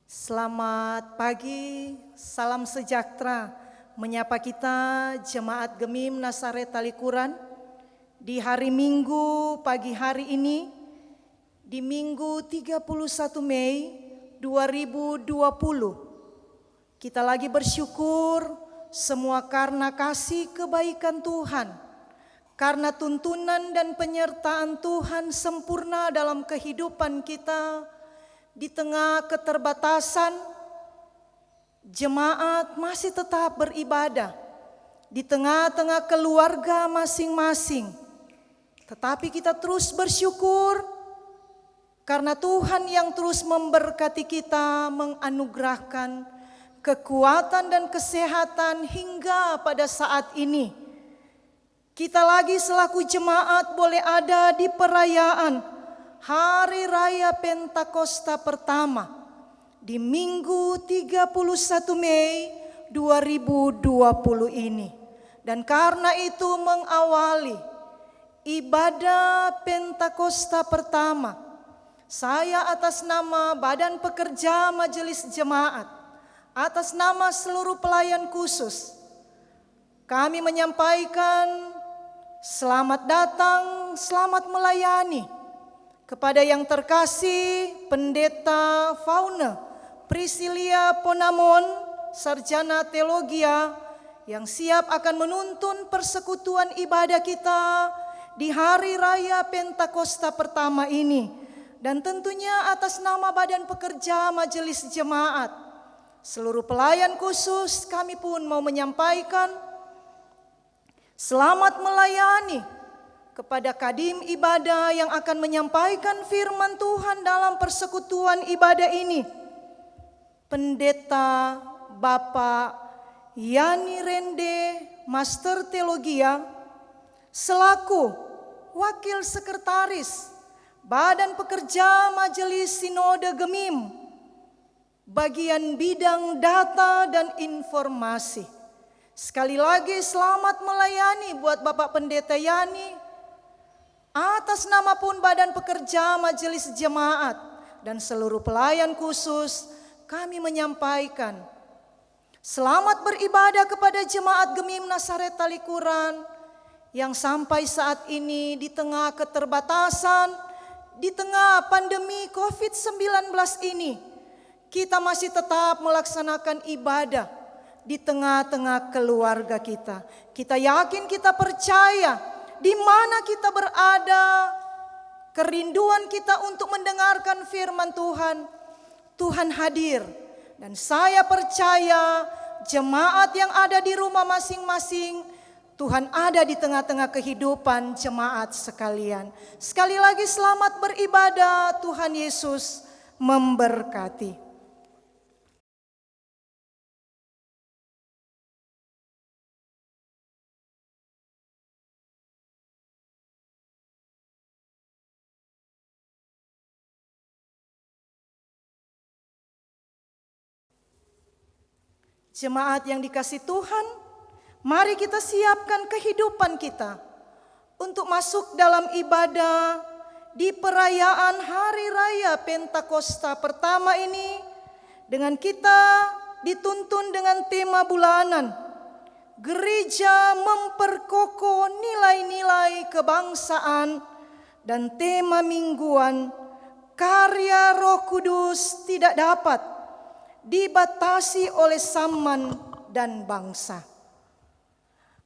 Selamat pagi, salam sejahtera menyapa kita Jemaat Gemim Nasaret Talikuran di hari Minggu pagi hari ini, di Minggu 31 Mei 2020. Kita lagi bersyukur semua karena kasih kebaikan Tuhan, karena tuntunan dan penyertaan Tuhan sempurna dalam kehidupan kita. Di tengah keterbatasan, jemaat masih tetap beribadah di tengah-tengah keluarga masing-masing. Tetapi kita terus bersyukur karena Tuhan yang terus memberkati kita, menganugerahkan kekuatan dan kesehatan hingga pada saat ini. Kita lagi selaku jemaat boleh ada di perayaan Hari Raya Pentakosta pertama di Minggu 31 Mei 2020 ini. Dan karena itu mengawali ibadah Pentakosta pertama, saya atas nama Badan Pekerja Majelis Jemaat, atas nama seluruh pelayan khusus, kami menyampaikan selamat datang, selamat melayani kepada yang terkasih Pendeta Fauna Priscilia Ponamon, Sarjana Teologia, yang siap akan menuntun persekutuan ibadah kita di Hari Raya Pentakosta pertama ini. Dan tentunya atas nama Badan Pekerja Majelis Jemaat, seluruh pelayan khusus, kami pun mau menyampaikan selamat melayani kepada Kadim Ibadah yang akan menyampaikan firman Tuhan dalam persekutuan ibadah ini, Pendeta Bapak Yani Rende, Master Teologia, selaku Wakil Sekretaris Badan Pekerja Majelis Sinode Gemim, bagian bidang data dan informasi. Sekali lagi selamat melayani buat Bapak Pendeta Yani. Atas nama pun Badan Pekerja Majelis Jemaat dan seluruh pelayan khusus, kami menyampaikan selamat beribadah kepada Jemaat Gemim Nasaret Talikuran yang sampai saat ini di tengah keterbatasan, di tengah pandemi COVID-19 ini, kita masih tetap melaksanakan ibadah di tengah-tengah keluarga kita. Kita yakin, kita percaya di mana kita berada, kerinduan kita untuk mendengarkan firman Tuhan, Tuhan hadir. Dan saya percaya jemaat yang ada di rumah masing-masing, Tuhan ada di tengah-tengah kehidupan jemaat sekalian. Sekali lagi selamat beribadah, Tuhan Yesus memberkati. Jemaat yang dikasihi Tuhan, mari kita siapkan kehidupan kita untuk masuk dalam ibadah di perayaan Hari Raya Pentakosta pertama ini, dengan kita dituntun dengan tema bulanan, Gereja Memperkokoh Nilai-nilai Kebangsaan, dan tema mingguan, Karya Roh Kudus tidak dapat dibatasi oleh zaman dan bangsa.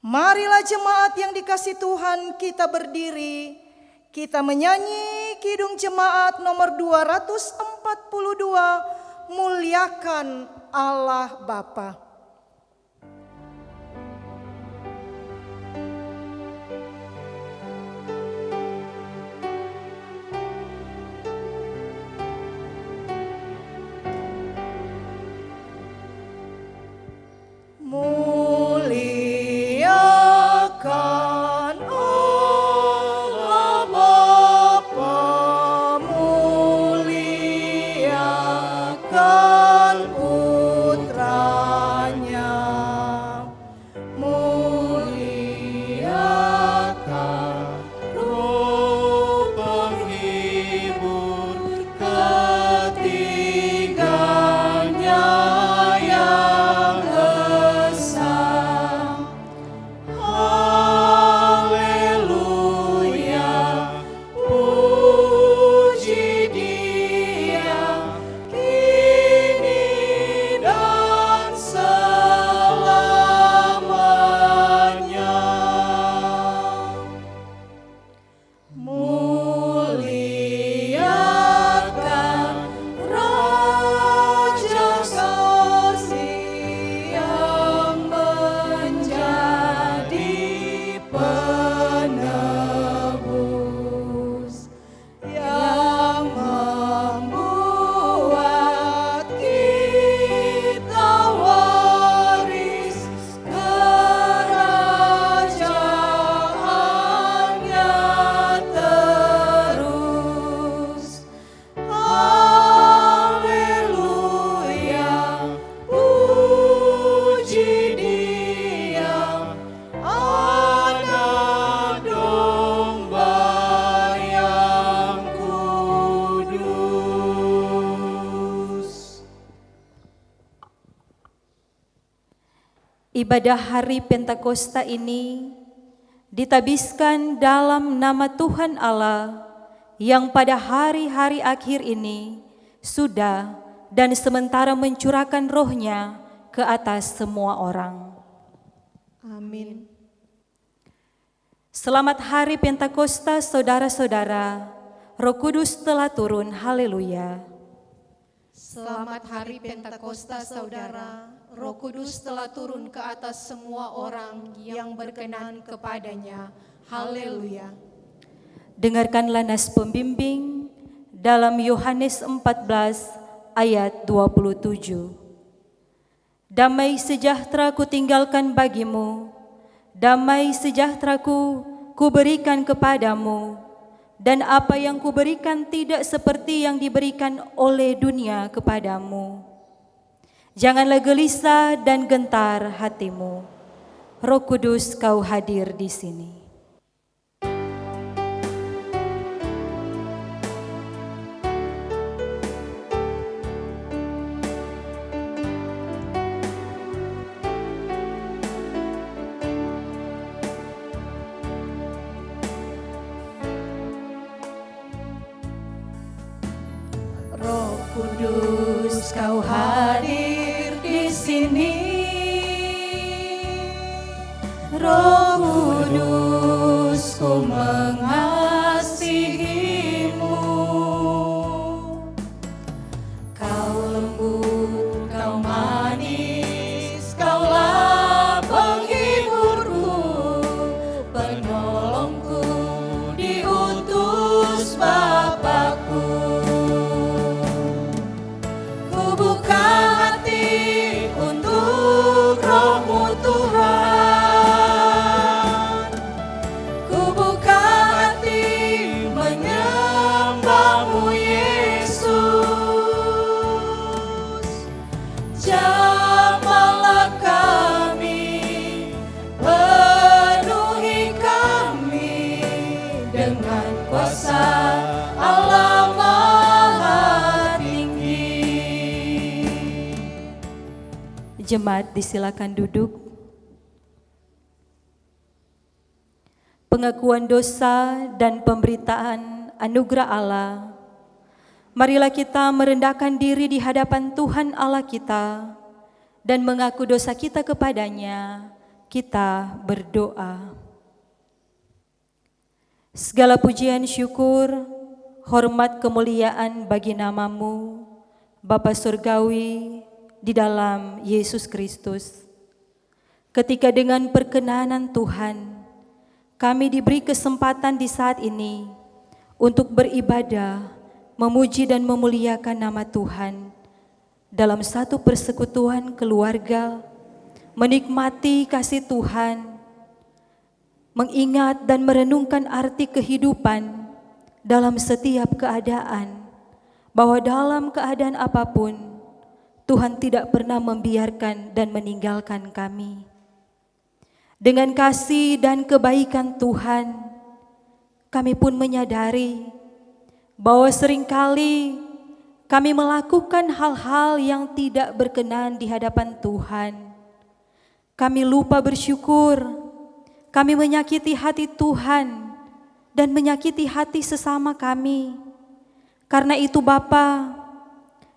Marilah jemaat yang dikasihi Tuhan, kita berdiri, kita menyanyi Kidung Jemaat nomor 242, Muliakan Allah Bapa. Muliakan Allah Bapa, muliakan Putranya, muliakan Roh penghibur ketiga Ibadah hari Pentakosta ini ditabiskan dalam nama Tuhan Allah yang pada hari-hari akhir ini sudah dan sementara mencurahkan roh-Nya ke atas semua orang. Amin. Selamat hari Pentakosta saudara-saudara, Roh Kudus telah turun, haleluya. Selamat hari Pentakosta saudara, Roh Kudus telah turun ke atas semua orang yang berkenan kepadanya. Haleluya. Dengarkanlah nas pembimbing dalam Yohanes 14 ayat 27. Damai sejahtera kutinggalkan bagimu, damai sejahtera kuberikan kepadamu, dan apa yang kuberikan tidak seperti yang diberikan oleh dunia kepadamu. Janganlah gelisah dan gentar hatimu. Roh Kudus kau hadir di sini. Roh Kudus kau hadir di sini. Roh Kudus ku mengasihimu. Kau lembut, kau manis, kaulah penghiburku, penolongku, diutus Bapakku. Ku buka hati untuk Roh-Mu Tuhan. Ku buka hati menyembah-Mu Yesus. Jamahlah kami, penuhi kami dengan kuasa Allah Maha Tinggi. Jemaat disilakan duduk. Pengakuan dosa dan pemberitaan anugerah Allah. Marilah kita merendahkan diri di hadapan Tuhan Allah kita dan mengaku dosa kita kepadanya. Kita berdoa. Segala pujian, syukur, hormat, kemuliaan bagi nama-Mu, Bapa Surgawi, di dalam Yesus Kristus. Ketika dengan perkenanan Tuhan, kami diberi kesempatan di saat ini untuk beribadah, memuji dan memuliakan nama Tuhan dalam satu persekutuan keluarga, menikmati kasih Tuhan, mengingat dan merenungkan arti kehidupan dalam setiap keadaan, bahwa dalam keadaan apapun Tuhan tidak pernah membiarkan dan meninggalkan kami. Dengan kasih dan kebaikan Tuhan, kami pun menyadari bahwa seringkali kami melakukan hal-hal yang tidak berkenan di hadapan Tuhan. Kami lupa bersyukur, kami menyakiti hati Tuhan dan menyakiti hati sesama kami. Karena itu Bapa,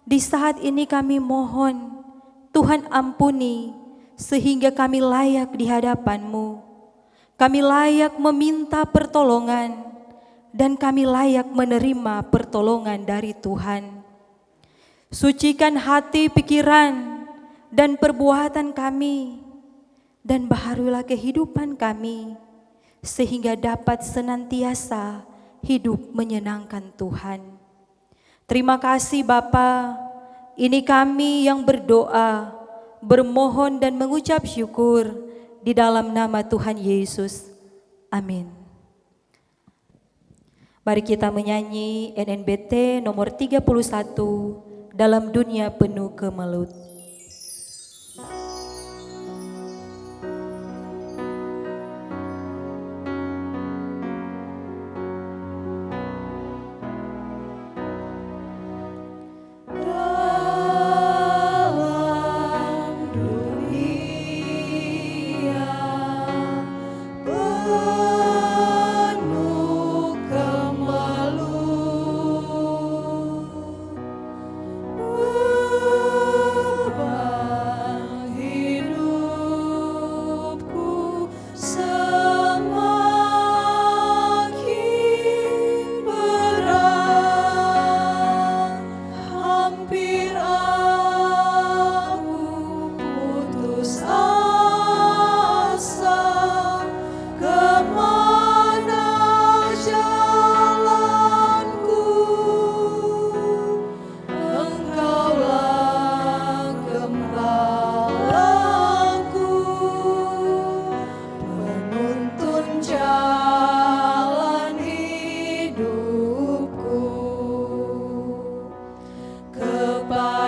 di saat ini kami mohon Tuhan ampuni sehingga kami layak di hadapan-Mu. Kami layak meminta pertolongan dan kami layak menerima pertolongan dari Tuhan. Sucikan hati, pikiran, dan perbuatan kami dan baharulah kehidupan kami sehingga dapat senantiasa hidup menyenangkan Tuhan. Terima kasih Bapa, ini kami yang berdoa, bermohon dan mengucap syukur di dalam nama Tuhan Yesus. Amin. Mari kita menyanyi NNBT nomor 31, Dalam Dunia Penuh Kemelut. Dalam dunia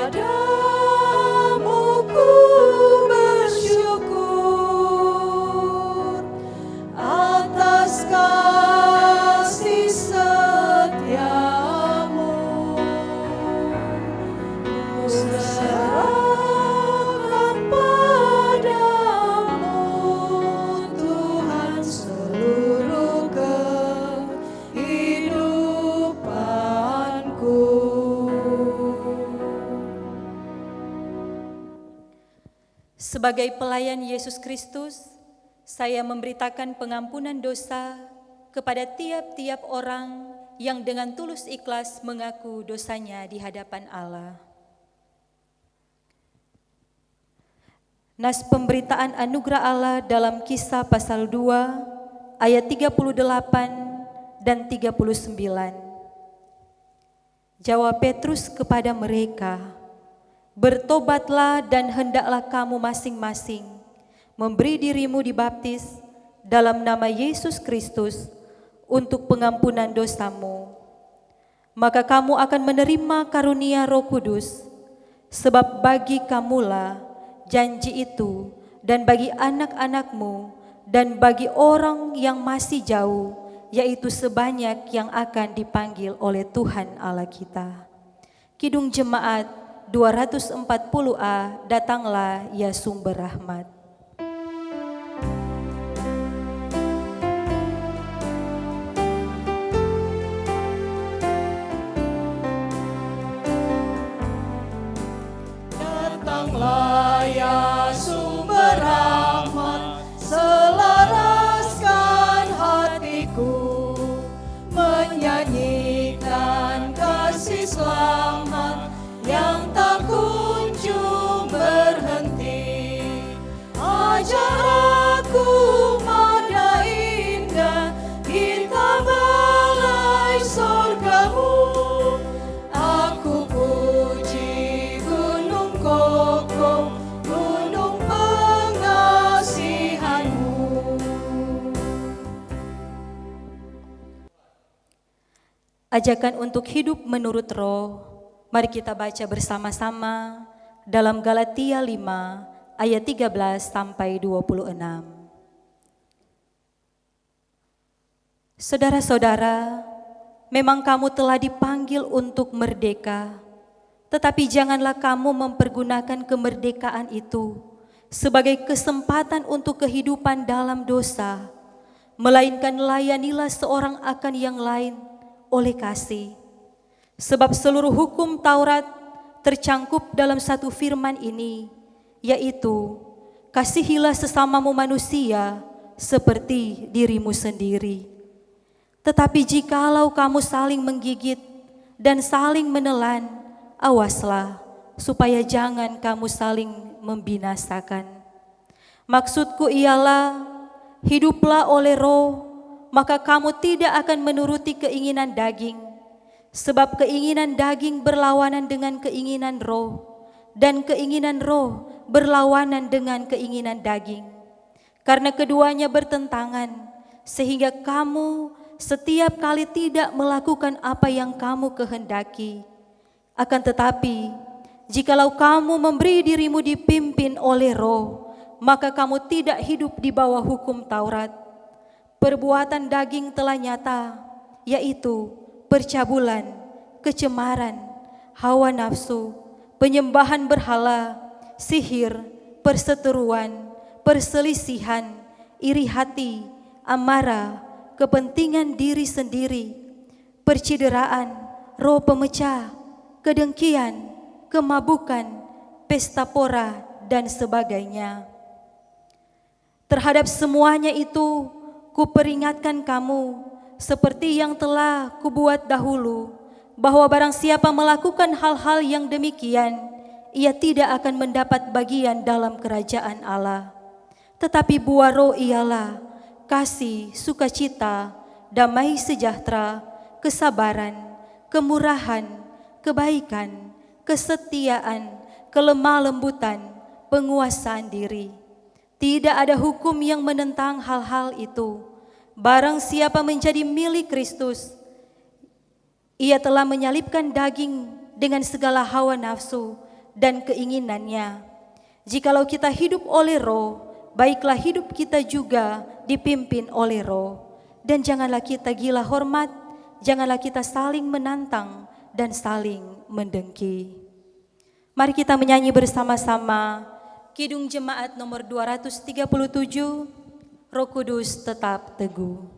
Padamu ku bersyukur atas kasih setiamu. Ku serahkan padamu Tuhan seluruh kehidupanku. Sebagai pelayan Yesus Kristus, saya memberitakan pengampunan dosa kepada tiap-tiap orang yang dengan tulus ikhlas mengaku dosanya di hadapan Allah. Nas pemberitaan anugerah Allah dalam Kisah pasal 2 ayat 38 dan 39. Jawab Petrus kepada mereka, "Bertobatlah dan hendaklah kamu masing-masing memberi dirimu dibaptis dalam nama Yesus Kristus untuk pengampunan dosamu. Maka kamu akan menerima karunia Roh Kudus, sebab bagi kamulah janji itu, dan bagi anak-anakmu, dan bagi orang yang masih jauh, yaitu sebanyak yang akan dipanggil oleh Tuhan Allah kita." Kidung Jemaat 240A, Datanglah ya Sumber Rahmat. Datanglah ya sumber rahmat, selaraskan hatiku, menyanyikan kasih selamat yang tak kunjung berhenti. Ajar aku mada indah, kita balai sorgamu. Aku puji gunung kokoh, gunung pengasihanmu. Ajakan untuk hidup menurut Roh. Mari kita baca bersama-sama dalam Galatia 5 ayat 13 sampai 26. Saudara-saudara, memang kamu telah dipanggil untuk merdeka, tetapi janganlah kamu mempergunakan kemerdekaan itu sebagai kesempatan untuk kehidupan dalam dosa, melainkan layanilah seorang akan yang lain oleh kasih. Sebab seluruh hukum Taurat tercangkup dalam satu firman ini, yaitu kasihilah sesamamu manusia seperti dirimu sendiri. Tetapi jikalau kamu saling menggigit dan saling menelan, awaslah supaya jangan kamu saling membinasakan. Maksudku ialah, hiduplah oleh Roh, maka kamu tidak akan menuruti keinginan daging. Sebab keinginan daging berlawanan dengan keinginan roh, dan keinginan roh berlawanan dengan keinginan daging. Karena keduanya bertentangan, sehingga kamu setiap kali tidak melakukan apa yang kamu kehendaki. Akan tetapi, jikalau kamu memberi dirimu dipimpin oleh Roh, maka kamu tidak hidup di bawah hukum Taurat. Perbuatan daging telah nyata, yaitu percabulan, kecemaran, hawa nafsu, penyembahan berhala, sihir, perseteruan, perselisihan, iri hati, amarah, kepentingan diri sendiri, percideraan, roh pemecah, kedengkian, kemabukan, pesta pora, dan sebagainya. Terhadap semuanya itu, kuperingatkan kamu, seperti yang telah kubuat dahulu, bahwa barang siapa melakukan hal-hal yang demikian, ia tidak akan mendapat bagian dalam kerajaan Allah. Tetapi buah roh ialah kasih, sukacita, damai sejahtera, kesabaran, kemurahan, kebaikan, kesetiaan, kelemah lembutan, penguasaan diri. Tidak ada hukum yang menentang hal-hal itu. Barang siapa menjadi milik Kristus, ia telah menyalibkan daging dengan segala hawa nafsu dan keinginannya. Jikalau kita hidup oleh Roh, baiklah hidup kita juga dipimpin oleh Roh. Dan janganlah kita gila hormat, janganlah kita saling menantang dan saling mendengki. Mari kita menyanyi bersama-sama Kidung Jemaat nomor 237, Roh Kudus tetap teguh.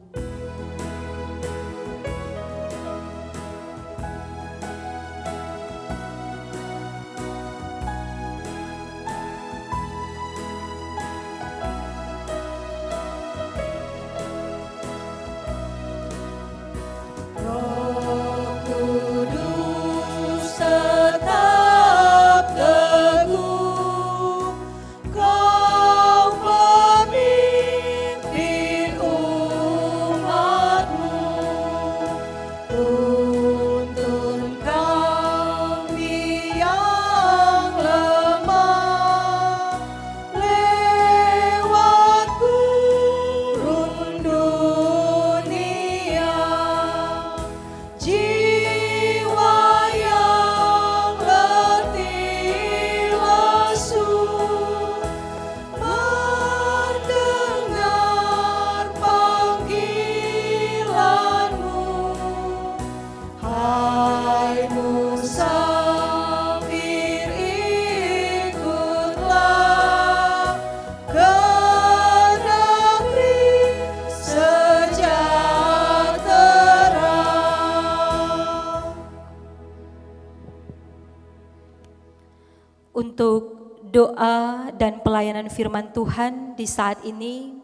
Untuk doa dan pelayanan firman Tuhan di saat ini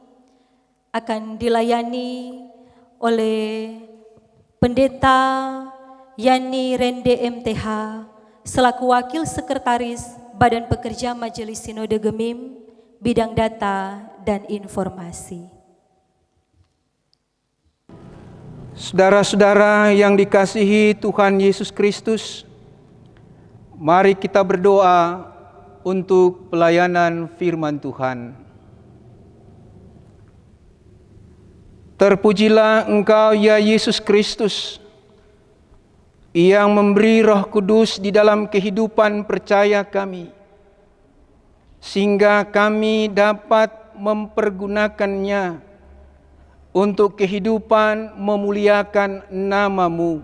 akan dilayani oleh Pendeta Yani Rende MTH selaku Wakil Sekretaris Badan Pekerja Majelis Sinode Gemim bidang data dan informasi. Saudara-saudara yang dikasihi Tuhan Yesus Kristus, mari kita berdoa untuk pelayanan firman Tuhan. Terpujilah Engkau ya Yesus Kristus, yang memberi Roh Kudus di dalam kehidupan percaya kami, sehingga kami dapat mempergunakannya untuk kehidupan memuliakan nama-Mu.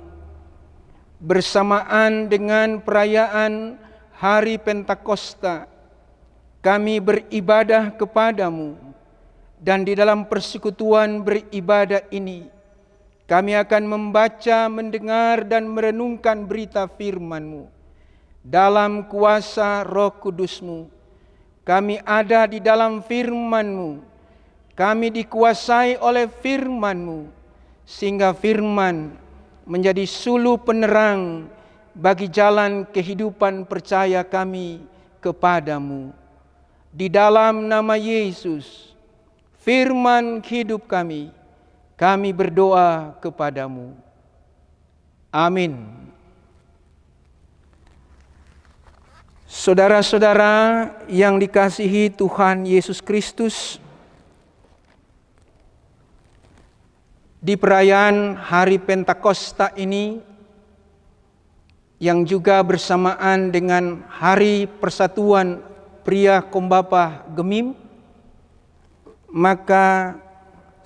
Bersamaan dengan perayaan Hari Pentakosta, kami beribadah kepadamu, dan di dalam persekutuan beribadah ini, kami akan membaca, mendengar, dan merenungkan berita firman-Mu. Dalam kuasa Roh Kudus-Mu, kami ada di dalam firman-Mu, kami dikuasai oleh firman-Mu, sehingga firman menjadi suluh penerang bagi jalan kehidupan percaya kami kepadamu. Di dalam nama Yesus, firman hidup kami berdoa kepadamu. Amin. Saudara-saudara yang dikasihi Tuhan Yesus Kristus, di perayaan Hari Pentakosta ini, yang juga bersamaan dengan Hari Persatuan Pria Kombapa Gemim, maka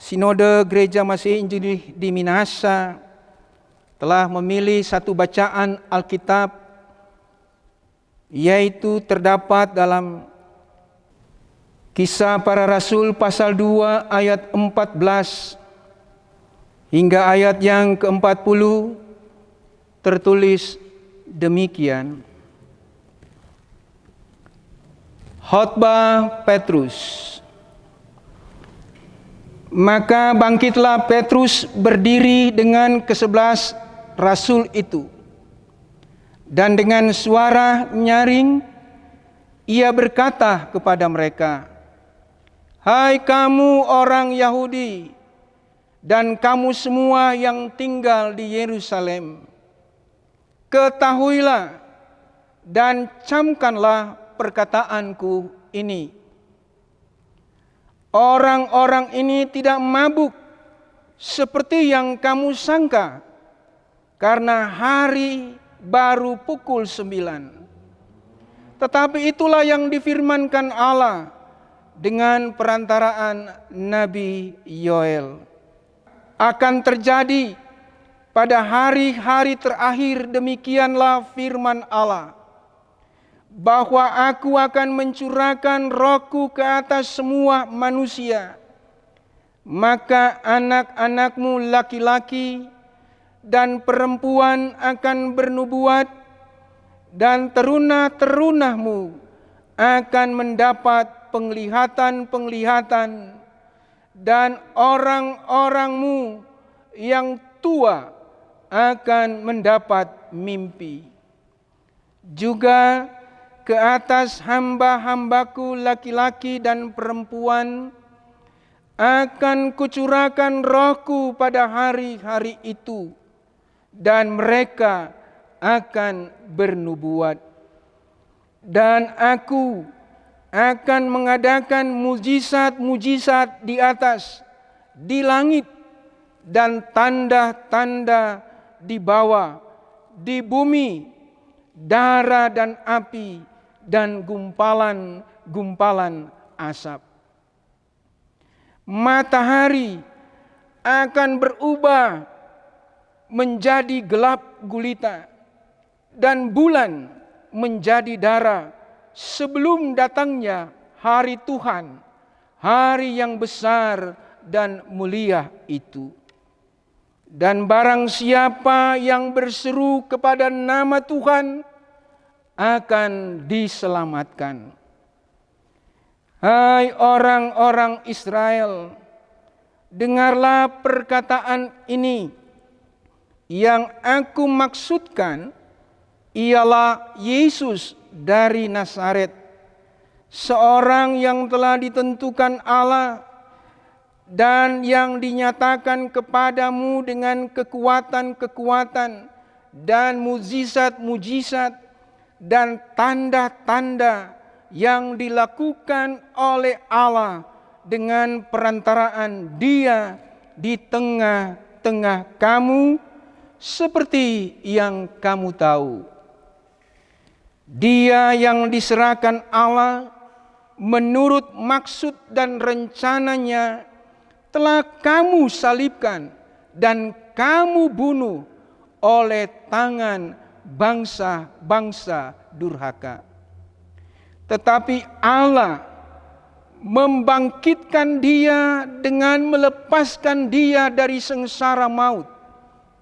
Sinode Gereja Masih Injili di Minahasa telah memilih satu bacaan Alkitab, yaitu terdapat dalam Kisah Para Rasul pasal 2 ayat 14 hingga ayat yang ke-40, tertulis demikian. Khotbah Petrus. Maka bangkitlah Petrus berdiri dengan ke-11 rasul itu, dan dengan suara nyaring ia berkata kepada mereka, "Hai kamu orang Yahudi, dan kamu semua yang tinggal di Yerusalem, ketahuilah dan camkanlah perkataanku ini. Orang-orang ini tidak mabuk seperti yang kamu sangka, karena hari baru pukul 9. Tetapi itulah yang difirmankan Allah dengan perantaraan Nabi Yoel. Akan terjadi pada hari-hari terakhir, demikianlah firman Allah, bahwa aku akan mencurahkan rohku ke atas semua manusia. Maka anak-anakmu laki-laki dan perempuan akan bernubuat, dan teruna-terunahmu akan mendapat penglihatan-penglihatan, dan orang-orangmu yang tua akan mendapat mimpi. Juga ke atas hamba-hambaku laki-laki dan perempuan akan kucurahkan rohku pada hari-hari itu, dan mereka akan bernubuat. Dan aku akan mengadakan mujizat-mujizat di atas, di langit, dan tanda-tanda di bawah, di bumi, darah dan api, dan gumpalan-gumpalan asap. Matahari akan berubah menjadi gelap gulita, dan bulan menjadi darah sebelum datangnya hari Tuhan, hari yang besar dan mulia itu. Dan barang siapa yang berseru kepada nama Tuhan akan diselamatkan. Hai orang-orang Israel, dengarlah perkataan ini. Yang aku maksudkan ialah Yesus dari Nazaret, seorang yang telah ditentukan Allah dan yang dinyatakan kepadamu dengan kekuatan-kekuatan dan mujizat-mujizat dan tanda-tanda yang dilakukan oleh Allah dengan perantaraan Dia di tengah-tengah kamu, seperti yang kamu tahu. Dia yang diserahkan Allah menurut maksud dan rencananya telah kamu salibkan dan kamu bunuh oleh tangan bangsa-bangsa durhaka. Tetapi Allah membangkitkan Dia dengan melepaskan Dia dari sengsara maut,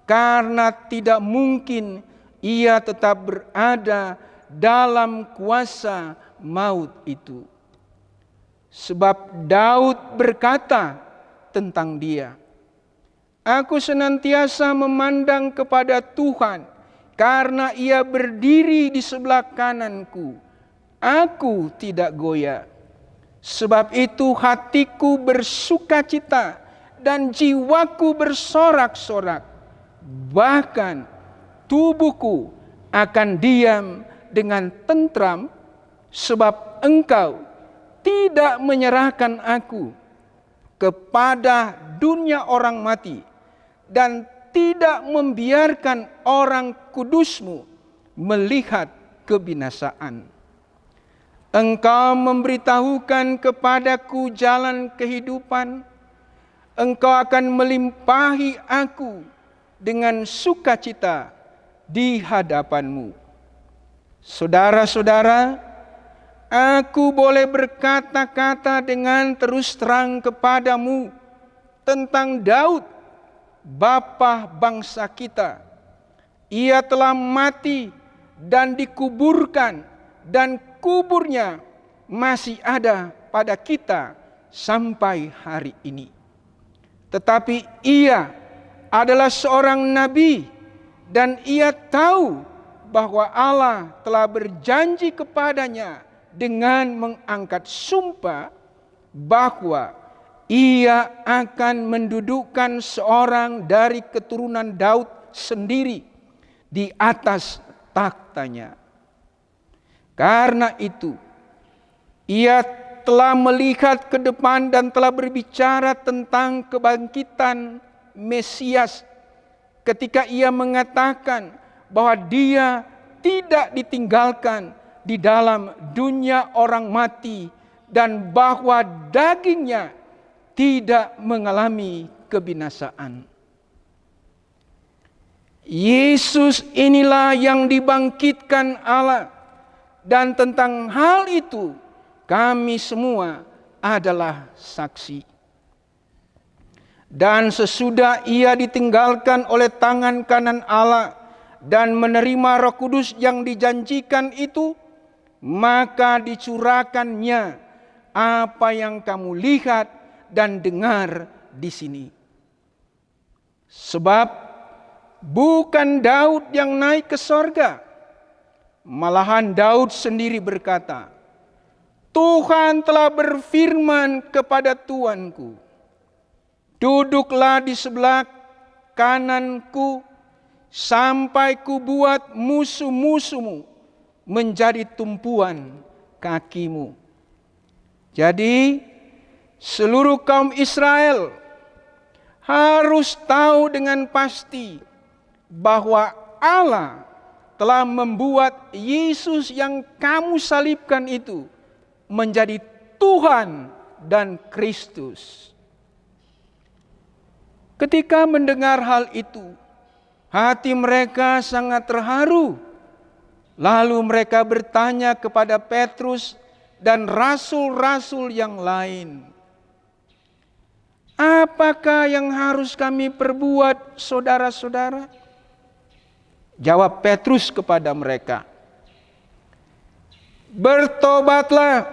karena tidak mungkin Ia tetap berada dalam kuasa maut itu. Sebab Daud berkata tentang Dia, aku senantiasa memandang kepada Tuhan, karena Ia berdiri di sebelah kananku. Aku tidak goyah. Sebab itu hatiku bersukacita dan jiwaku bersorak-sorak. Bahkan tubuhku akan diam dengan tentram, sebab Engkau tidak menyerahkan aku kepada dunia orang mati, dan tidak membiarkan orang kudus-Mu melihat kebinasaan. Engkau memberitahukan kepadaku jalan kehidupan. Engkau akan melimpahi aku dengan sukacita di hadapan-Mu. Saudara-saudara, aku boleh berkata-kata dengan terus terang kepadamu tentang Daud, bapa bangsa kita. Ia telah mati dan dikuburkan, dan kuburnya masih ada pada kita sampai hari ini. Tetapi ia adalah seorang nabi, dan ia tahu bahwa Allah telah berjanji kepadanya dengan mengangkat sumpah bahwa ia akan mendudukkan seorang dari keturunan Daud sendiri di atas takhtanya. Karena itu, ia telah melihat ke depan dan telah berbicara tentang kebangkitan Mesias ketika ia mengatakan bahwa Dia tidak ditinggalkan di dalam dunia orang mati dan bahwa dagingnya tidak mengalami kebinasaan. Yesus inilah yang dibangkitkan Allah, dan tentang hal itu kami semua adalah saksi. Dan sesudah ia ditinggalkan oleh tangan kanan Allah dan menerima Roh Kudus yang dijanjikan itu, maka dicurahkannya apa yang kamu lihat dan dengar di sini. Sebab bukan Daud yang naik ke sorga, malahan Daud sendiri berkata, Tuhan telah berfirman kepada Tuanku, duduklah di sebelah kananku sampai ku buat musuh-musuhmu menjadi tumpuan kakimu. Jadi seluruh kaum Israel harus tahu dengan pasti bahwa Allah telah membuat Yesus yang kamu salibkan itu menjadi Tuhan dan Kristus. Ketika mendengar hal itu, hati mereka sangat terharu. Lalu mereka bertanya kepada Petrus dan rasul-rasul yang lain, apakah yang harus kami perbuat, saudara-saudara? Jawab Petrus kepada mereka, bertobatlah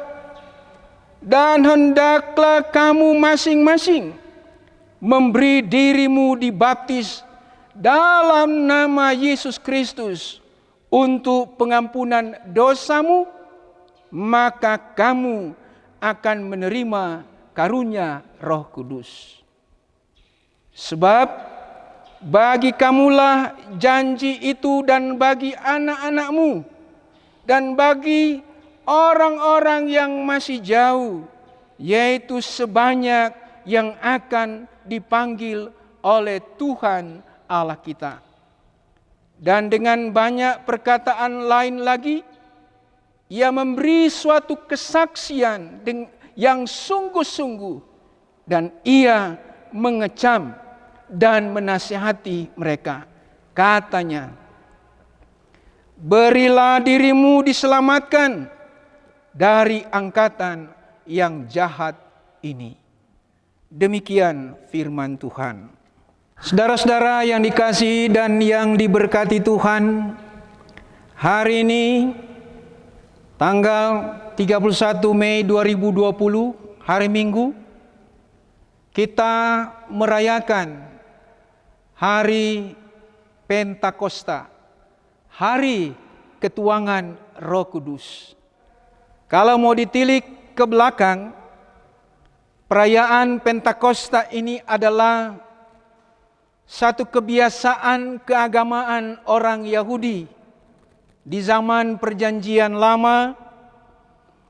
dan hendaklah kamu masing-masing memberi dirimu dibaptis dalam nama Yesus Kristus untuk pengampunan dosamu, maka kamu akan menerima karunia Roh Kudus. Sebab bagi kamulah janji itu dan bagi anak-anakmu dan bagi orang-orang yang masih jauh, yaitu sebanyak yang akan dipanggil oleh Tuhan Allah kita. Dan dengan banyak perkataan lain lagi, ia memberi suatu kesaksian yang sungguh-sungguh, dan ia mengecam dan menasihati mereka. Katanya, berilah dirimu diselamatkan dari angkatan yang jahat ini. Demikian firman Tuhan. Saudara-saudara yang dikasihi dan yang diberkati Tuhan, hari ini tanggal 31 Mei 2020, hari Minggu, kita merayakan hari Pentakosta, hari ketuangan Roh Kudus. Kalau mau ditilik ke belakang, perayaan Pentakosta ini adalah satu kebiasaan keagamaan orang Yahudi di zaman Perjanjian Lama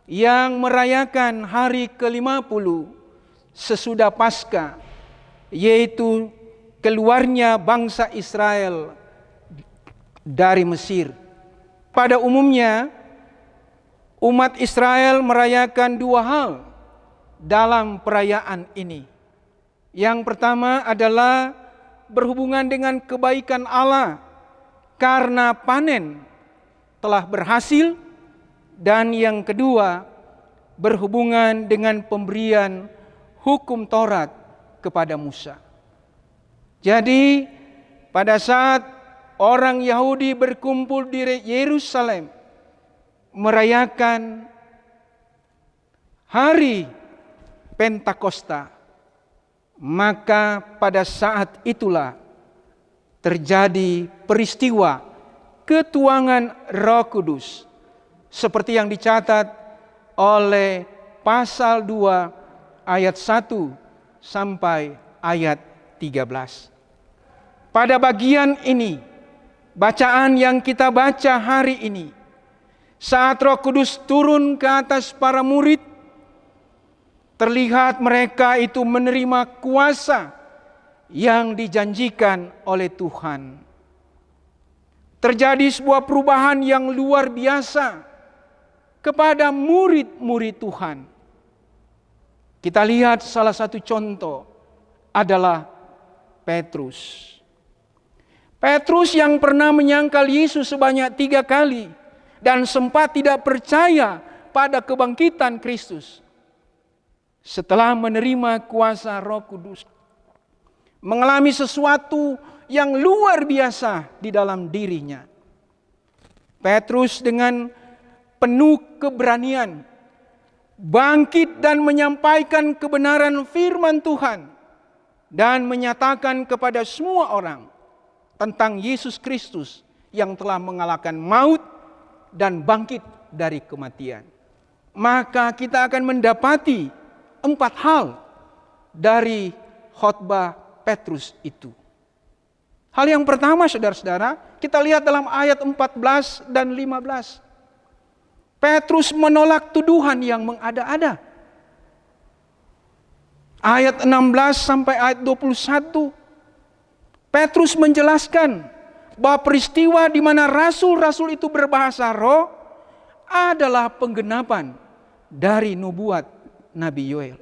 yang merayakan hari ke-50 sesudah Paskah, yaitu keluarnya bangsa Israel dari Mesir. Pada umumnya, umat Israel merayakan dua hal dalam perayaan ini. Yang pertama adalah berhubungan dengan kebaikan Allah karena panen telah berhasil, dan yang kedua berhubungan dengan pemberian hukum Taurat kepada Musa. Jadi pada saat orang Yahudi berkumpul di Yerusalem merayakan hari Pentakosta, maka pada saat itulah terjadi peristiwa ketuangan Roh Kudus seperti yang dicatat oleh pasal 2 ayat 1 sampai ayat 13. Pada bagian ini, bacaan yang kita baca hari ini, saat Roh Kudus turun ke atas para murid, terlihat mereka itu menerima kuasa yang dijanjikan oleh Tuhan. Terjadi sebuah perubahan yang luar biasa kepada murid-murid Tuhan. Kita lihat salah satu contoh adalah Petrus. Petrus yang pernah menyangkal Yesus sebanyak 3 kali dan sempat tidak percaya pada kebangkitan Kristus. Setelah menerima kuasa Roh Kudus, mengalami sesuatu yang luar biasa di dalam dirinya. Petrus dengan penuh keberanian bangkit dan menyampaikan kebenaran firman Tuhan dan menyatakan kepada semua orang tentang Yesus Kristus yang telah mengalahkan maut dan bangkit dari kematian. Maka kita akan mendapati 4 hal dari khotbah Petrus itu. Hal yang pertama, saudara-saudara, kita lihat dalam ayat 14 dan 15. Petrus menolak tuduhan yang mengada-ada. Ayat 16 sampai ayat 21. Petrus menjelaskan bahwa peristiwa di mana rasul-rasul itu berbahasa roh adalah penggenapan dari nubuat Nabi Yoel.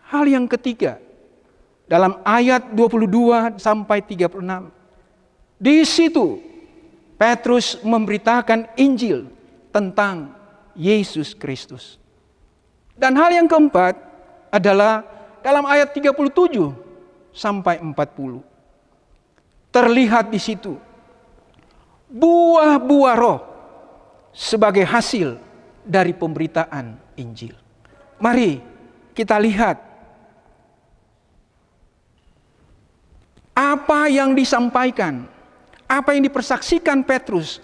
Hal yang ketiga, dalam ayat 22 sampai 36. Di situ Petrus memberitakan Injil tentang Yesus Kristus. Dan hal yang keempat adalah dalam ayat 37 sampai 40. Terlihat di situ buah-buah roh sebagai hasil dari pemberitaan Injil. Mari kita lihat apa yang disampaikan, apa yang dipersaksikan Petrus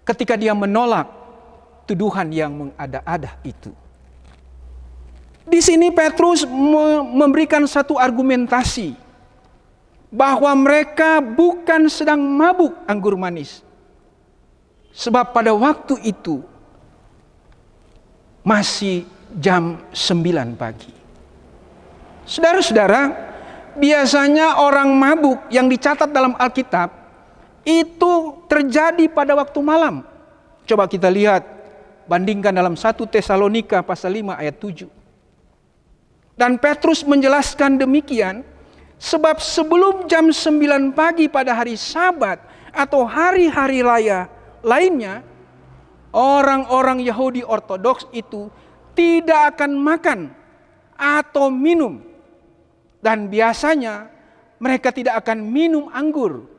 ketika dia menolak tuduhan yang mengada-ada itu. Di sini Petrus memberikan satu argumentasi bahwa mereka bukan sedang mabuk anggur manis. Sebab pada waktu itu masih jam 9 pagi. Saudara-saudara, biasanya orang mabuk yang dicatat dalam Alkitab itu terjadi pada waktu malam. Coba kita lihat, bandingkan dalam 1 Tesalonika pasal 5 ayat 7. Dan Petrus menjelaskan demikian, sebab sebelum jam 9 pagi pada hari Sabat atau hari-hari raya lainnya, orang-orang Yahudi Ortodoks itu tidak akan makan atau minum. Dan biasanya mereka tidak akan minum anggur,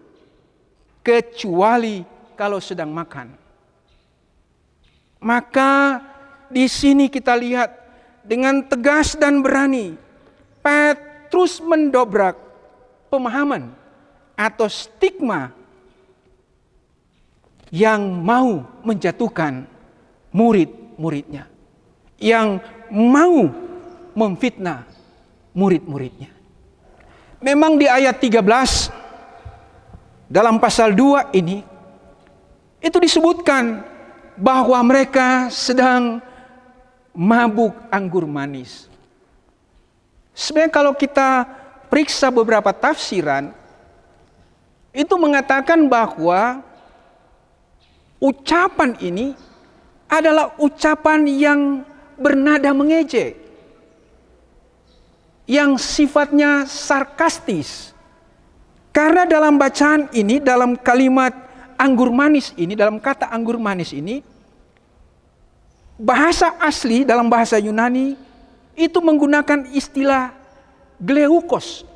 kecuali kalau sedang makan. Maka di sini kita lihat dengan tegas dan berani, Petrus mendobrak pemahaman atau stigma yang mau menjatuhkan murid-muridnya, yang mau memfitnah murid-muridnya. Memang di ayat 13 dalam pasal 2 ini itu disebutkan bahwa mereka sedang mabuk anggur manis. Sebenarnya kalau kita periksa beberapa tafsiran, itu mengatakan bahwa ucapan ini adalah ucapan yang bernada mengejek, yang sifatnya sarkastis. Karena dalam bacaan ini, dalam kalimat anggur manis ini, dalam kata anggur manis ini, bahasa asli dalam bahasa Yunani itu menggunakan istilah gleukos.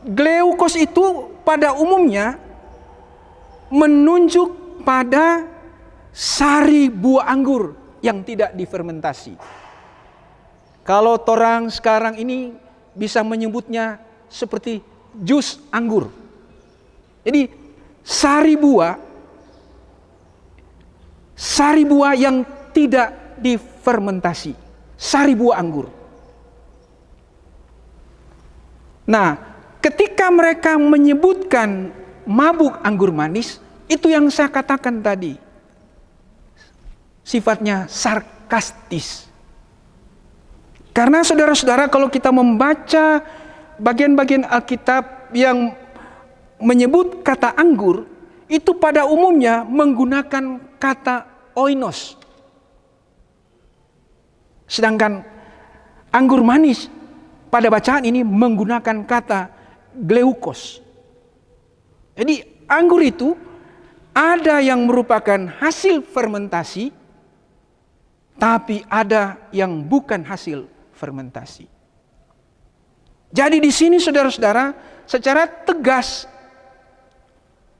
Gleukos itu pada umumnya menunjuk pada sari buah anggur yang tidak difermentasi. Kalau orang sekarang ini bisa menyebutnya seperti jus anggur. Jadi sari buah yang tidak difermentasi, sari buah anggur. Nah, ketika mereka menyebutkan mabuk anggur manis, itu yang saya katakan tadi, sifatnya sarkastis. Karena saudara-saudara, kalau kita membaca bagian-bagian Alkitab yang menyebut kata anggur, itu pada umumnya menggunakan kata oinos. Sedangkan anggur manis pada bacaan ini menggunakan kata gleukos. Jadi anggur itu ada yang merupakan hasil fermentasi, tapi ada yang bukan hasil fermentasi. Jadi di sini saudara-saudara, secara tegas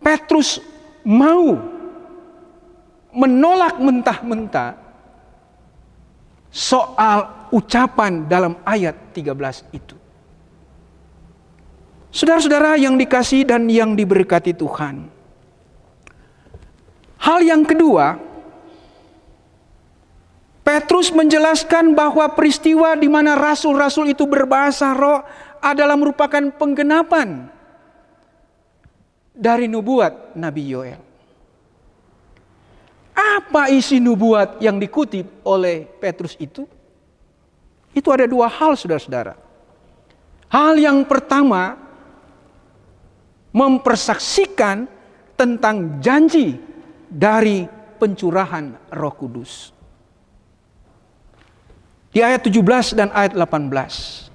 Petrus mau menolak mentah-mentah soal ucapan dalam ayat 13 itu. Saudara-saudara yang dikasihi dan yang diberkati Tuhan. Hal yang kedua, Petrus menjelaskan bahwa peristiwa di mana rasul-rasul itu berbahasa roh adalah merupakan penggenapan dari nubuat Nabi Yoel. Apa isi nubuat yang dikutip oleh Petrus itu? Itu ada dua hal, saudara-saudara. Hal yang pertama, mempersaksikan tentang janji dari pencurahan Roh Kudus. Di ayat 17 dan ayat 18.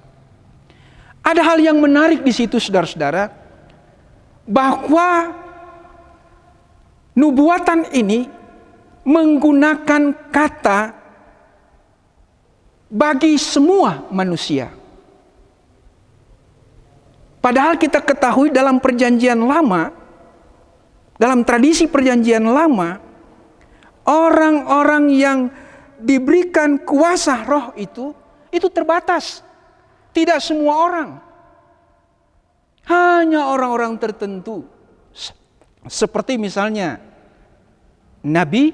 Ada hal yang menarik di situ, saudara-saudara, bahwa nubuatan ini menggunakan kata bagi semua manusia. Padahal kita ketahui dalam perjanjian lama, dalam tradisi perjanjian lama, orang-orang yang diberikan kuasa roh itu terbatas. Tidak semua orang. Hanya orang-orang tertentu. Seperti misalnya nabi,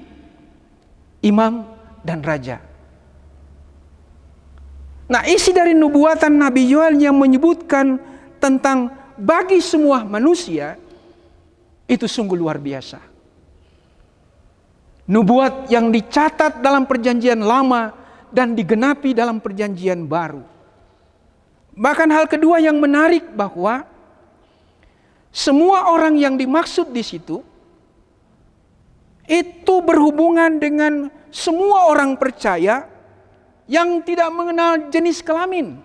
imam, dan raja. Nah, isi dari nubuatan Nabi Yoel yang menyebutkan tentang bagi semua manusia itu sungguh luar biasa. Nubuat yang dicatat dalam perjanjian lama dan digenapi dalam perjanjian baru. Bahkan hal kedua yang menarik bahwa semua orang yang dimaksud di situ itu berhubungan dengan semua orang percaya yang tidak mengenal jenis kelamin.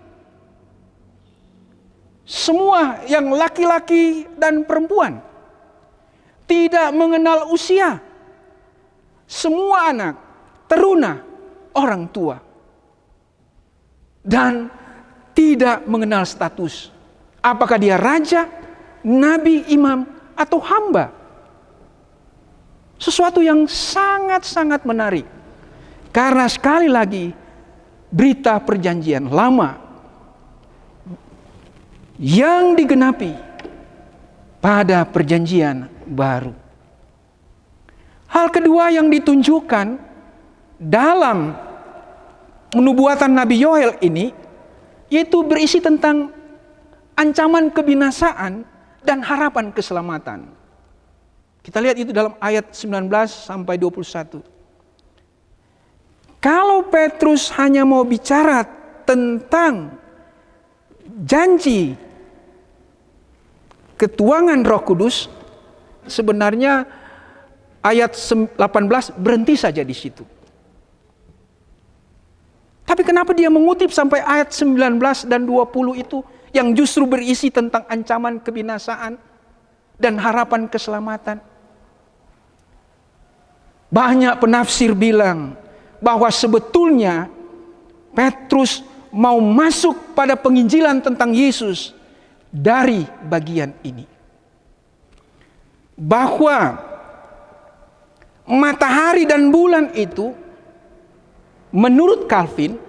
Semua yang laki-laki dan perempuan. Tidak mengenal usia. Semua anak, teruna, orang tua. Dan tidak mengenal status. Apakah dia raja, nabi, imam, atau hamba. Sesuatu yang sangat-sangat menarik. Karena sekali lagi, berita perjanjian lama yang digenapi pada perjanjian baru. Hal kedua yang ditunjukkan dalam nubuatan Nabi Yoel ini, yaitu berisi tentang ancaman kebinasaan dan harapan keselamatan. Kita lihat itu dalam ayat 19 sampai 21. Kalau Petrus hanya mau bicara tentang janji ketuangan Roh Kudus, sebenarnya ayat 18 berhenti saja di situ. Tapi kenapa dia mengutip sampai ayat 19 dan 20 itu yang justru berisi tentang ancaman kebinasaan dan harapan keselamatan? Banyak penafsir bilang bahwa sebetulnya Petrus mau masuk pada penginjilan tentang Yesus dari bagian ini. Bahwa matahari dan bulan itu menurut Calvin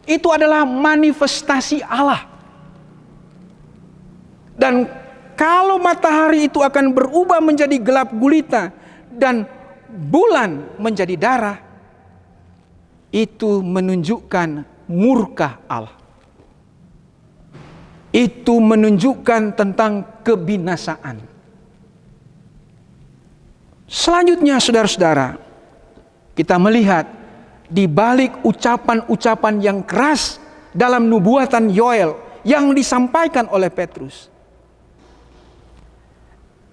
itu adalah manifestasi Allah. Dan kalau matahari itu akan berubah menjadi gelap gulita dan bulan menjadi darah, itu menunjukkan murka Allah. Itu menunjukkan tentang kebinasaan. Selanjutnya saudara-saudara, kita melihat di balik ucapan-ucapan yang keras dalam nubuatan Yoel yang disampaikan oleh Petrus,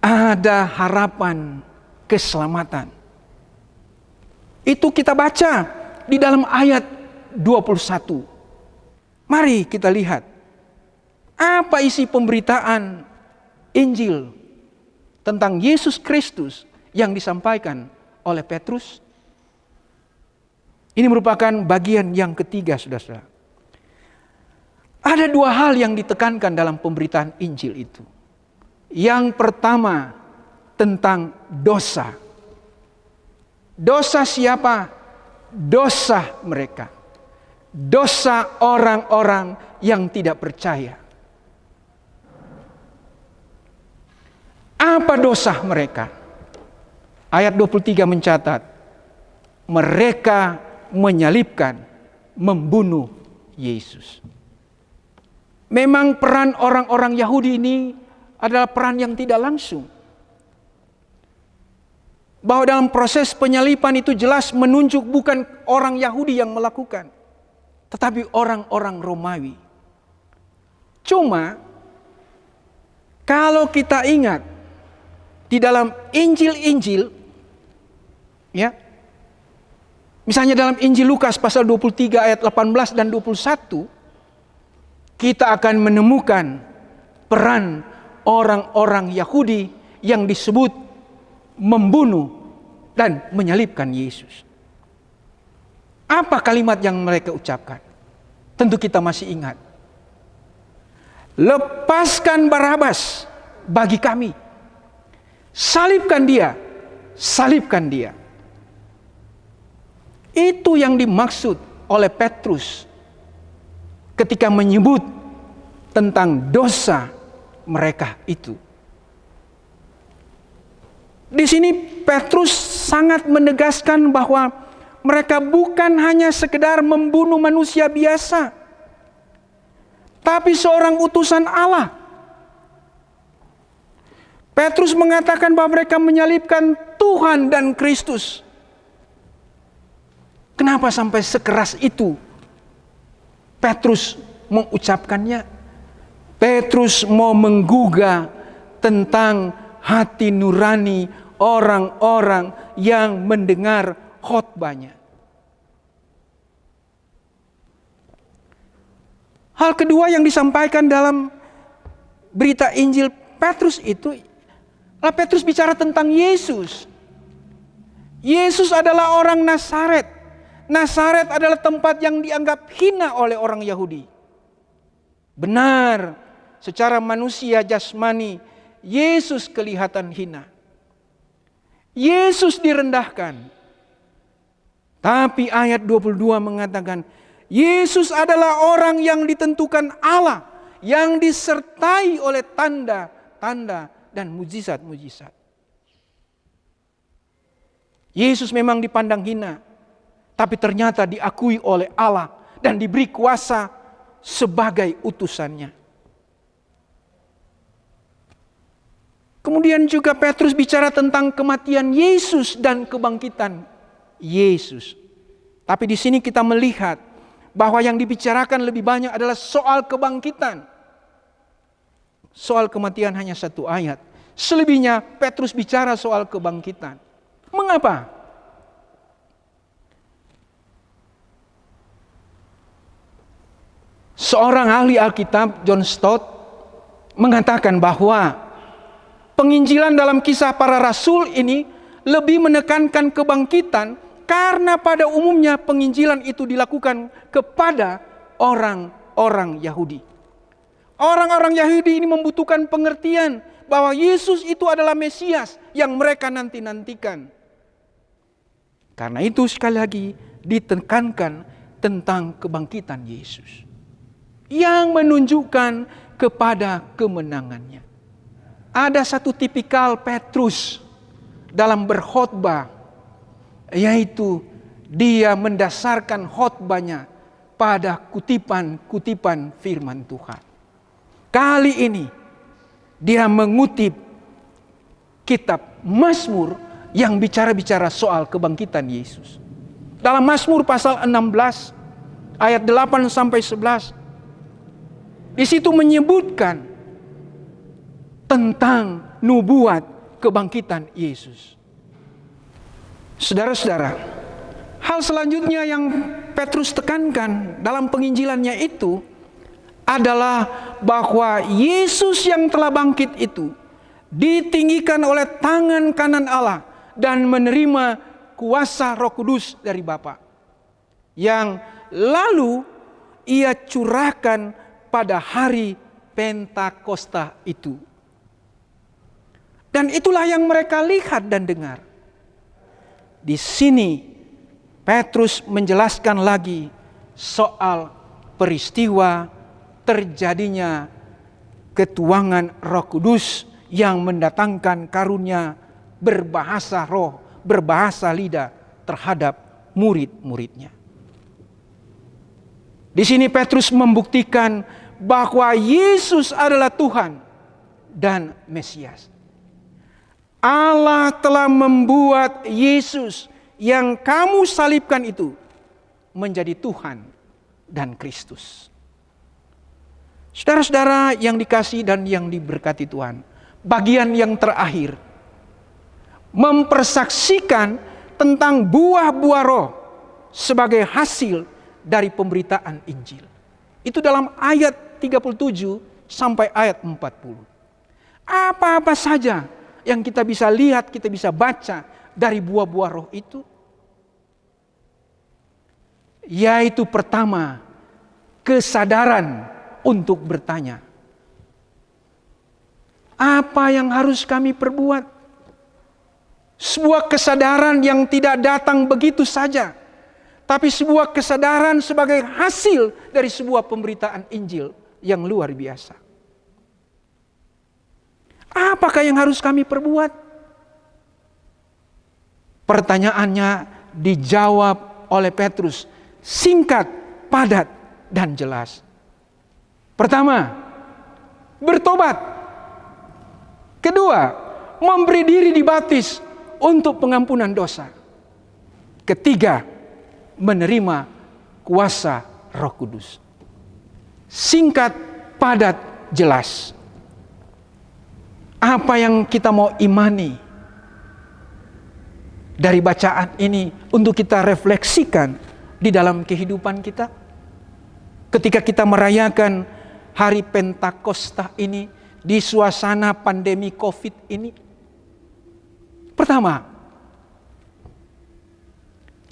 ada harapan keselamatan. Itu kita baca di dalam ayat 21. Mari kita lihat apa isi pemberitaan Injil tentang Yesus Kristus yang disampaikan oleh Petrus. Ini merupakan bagian yang ketiga, saudara-saudara. Ada dua hal yang ditekankan dalam pemberitaan Injil itu. Yang pertama tentang dosa. Dosa siapa? Dosa mereka. Dosa orang-orang yang tidak percaya. Apa dosa mereka? Ayat 23 mencatat, mereka menyalibkan, membunuh Yesus. Memang peran orang-orang Yahudi ini adalah peran yang tidak langsung. Bahwa dalam proses penyaliban itu jelas menunjuk bukan orang Yahudi yang melakukan, tetapi orang-orang Romawi. Cuma kalau kita ingat di dalam Injil-Injil, ya, misalnya dalam Injil Lukas pasal 23 ayat 18 dan 21, kita akan menemukan peran orang-orang Yahudi yang disebut membunuh dan menyalibkan Yesus. Apa kalimat yang mereka ucapkan? Tentu kita masih ingat. Lepaskan Barabas bagi kami. Salibkan dia. Salibkan dia. Itu yang dimaksud oleh Petrus ketika menyebut tentang dosa mereka itu. Di sini Petrus sangat menegaskan bahwa mereka bukan hanya sekedar membunuh manusia biasa, tapi seorang utusan Allah. Petrus mengatakan bahwa mereka menyalibkan Tuhan dan Kristus. Kenapa sampai sekeras itu Petrus mengucapkannya? Petrus mau menggugah tentang hati nurani orang-orang yang mendengar khotbahnya. Hal kedua yang disampaikan dalam berita Injil Petrus itu, Petrus bicara tentang Yesus. Yesus adalah orang Nazaret. Nazaret adalah tempat yang dianggap hina oleh orang Yahudi. Benar, secara manusia jasmani, Yesus kelihatan hina. Yesus direndahkan. Tapi ayat 22 mengatakan, Yesus adalah orang yang ditentukan Allah, yang disertai oleh tanda-tanda dan mujizat-mujizat. Yesus memang dipandang hina, tapi ternyata diakui oleh Allah dan diberi kuasa sebagai utusannya. Kemudian juga Petrus bicara tentang kematian Yesus dan kebangkitan Yesus. Tapi di sini kita melihat bahwa yang dibicarakan lebih banyak adalah soal kebangkitan. Soal kematian hanya satu ayat. Selebihnya Petrus bicara soal kebangkitan. Mengapa? Seorang ahli Alkitab, John Stott, mengatakan bahwa penginjilan dalam kisah para rasul ini lebih menekankan kebangkitan karena pada umumnya penginjilan itu dilakukan kepada orang-orang Yahudi. Orang-orang Yahudi ini membutuhkan pengertian bahwa Yesus itu adalah Mesias yang mereka nanti-nantikan. Karena itu sekali lagi ditekankan tentang kebangkitan Yesus yang menunjukkan kepada kemenangannya. Ada satu tipikal Petrus dalam berkhotbah, yaitu dia mendasarkan khotbahnya pada kutipan-kutipan firman Tuhan. Kali ini dia mengutip kitab Mazmur yang bicara-bicara soal kebangkitan Yesus. Dalam Mazmur pasal 16 ayat 8 sampai 11, di situ menyebutkan tentang nubuat kebangkitan Yesus. Saudara-saudara, hal selanjutnya yang Petrus tekankan dalam penginjilannya itu adalah bahwa Yesus yang telah bangkit itu ditinggikan oleh tangan kanan Allah dan menerima kuasa Roh Kudus dari Bapa, yang lalu ia curahkan pada hari Pentakosta itu. Dan itulah yang mereka lihat dan dengar. Di sini Petrus menjelaskan lagi soal peristiwa terjadinya ketuangan Roh Kudus yang mendatangkan karunia berbahasa roh, berbahasa lidah terhadap murid-muridnya. Di sini Petrus membuktikan bahwa Yesus adalah Tuhan dan Mesias. Allah telah membuat Yesus yang kamu salibkan itu menjadi Tuhan dan Kristus. Saudara-saudara yang dikasihi dan yang diberkati Tuhan, bagian yang terakhir mempersaksikan tentang buah-buah roh sebagai hasil dari pemberitaan Injil. Itu dalam ayat 37 sampai ayat 40. Apa-apa saja yang kita bisa lihat, kita bisa baca dari buah-buah roh itu? Yaitu pertama, kesadaran untuk bertanya. Apa yang harus kami perbuat? Sebuah kesadaran yang tidak datang begitu saja, tapi sebuah kesadaran sebagai hasil dari sebuah pemberitaan Injil yang luar biasa. Apakah yang harus kami perbuat? Pertanyaannya dijawab oleh Petrus, singkat, padat, dan jelas. Pertama, bertobat. Kedua, memberi diri dibaptis untuk pengampunan dosa. Ketiga, menerima kuasa Roh Kudus. Singkat, padat, jelas. Apa yang kita mau imani dari bacaan ini untuk kita refleksikan di dalam kehidupan kita? Ketika kita merayakan hari Pentakosta ini di suasana pandemi COVID ini. Pertama,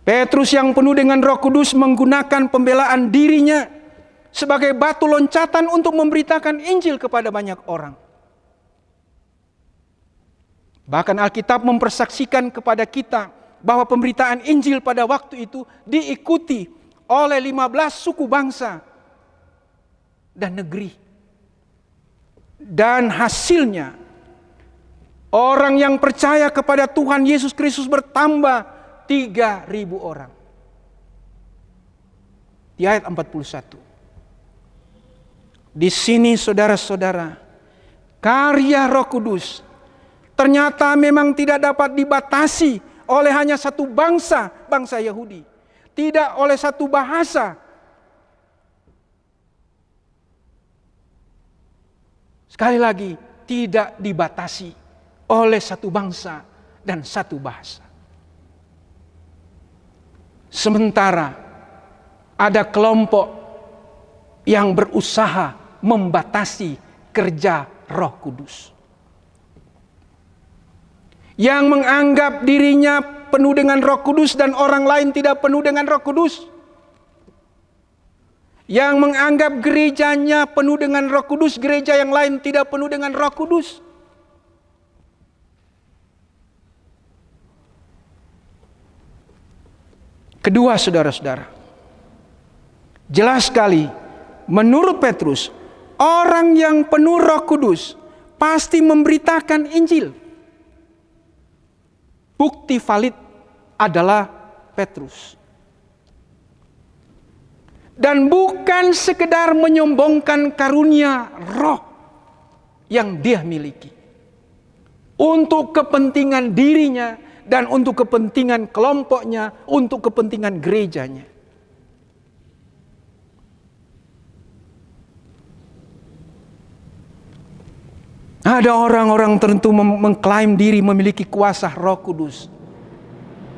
Petrus yang penuh dengan Roh Kudus menggunakan pembelaan dirinya sebagai batu loncatan untuk memberitakan Injil kepada banyak orang. Bahkan Alkitab mempersaksikan kepada kita bahwa pemberitaan Injil pada waktu itu diikuti oleh 15 suku bangsa dan negeri. Dan hasilnya, orang yang percaya kepada Tuhan Yesus Kristus bertambah 3.000 orang. Di ayat 41. Di sini saudara-saudara, karya Roh Kudus ternyata memang tidak dapat dibatasi oleh hanya satu bangsa, bangsa Yahudi. Tidak oleh satu bahasa. Sekali lagi, tidak dibatasi oleh satu bangsa dan satu bahasa. Sementara ada kelompok yang berusaha membatasi kerja Roh Kudus. Yang menganggap dirinya penuh dengan Roh Kudus dan orang lain tidak penuh dengan Roh Kudus. Yang menganggap gerejanya penuh dengan Roh Kudus, gereja yang lain tidak penuh dengan Roh Kudus. Kedua, saudara-saudara, jelas sekali menurut Petrus, orang yang penuh Roh Kudus pasti memberitakan Injil. Bukti valid adalah Petrus. Dan bukan sekedar menyombongkan karunia roh yang dia miliki. Untuk kepentingan dirinya dan untuk kepentingan kelompoknya, untuk kepentingan gerejanya. Ada orang-orang tertentu mengklaim diri memiliki kuasa Roh Kudus,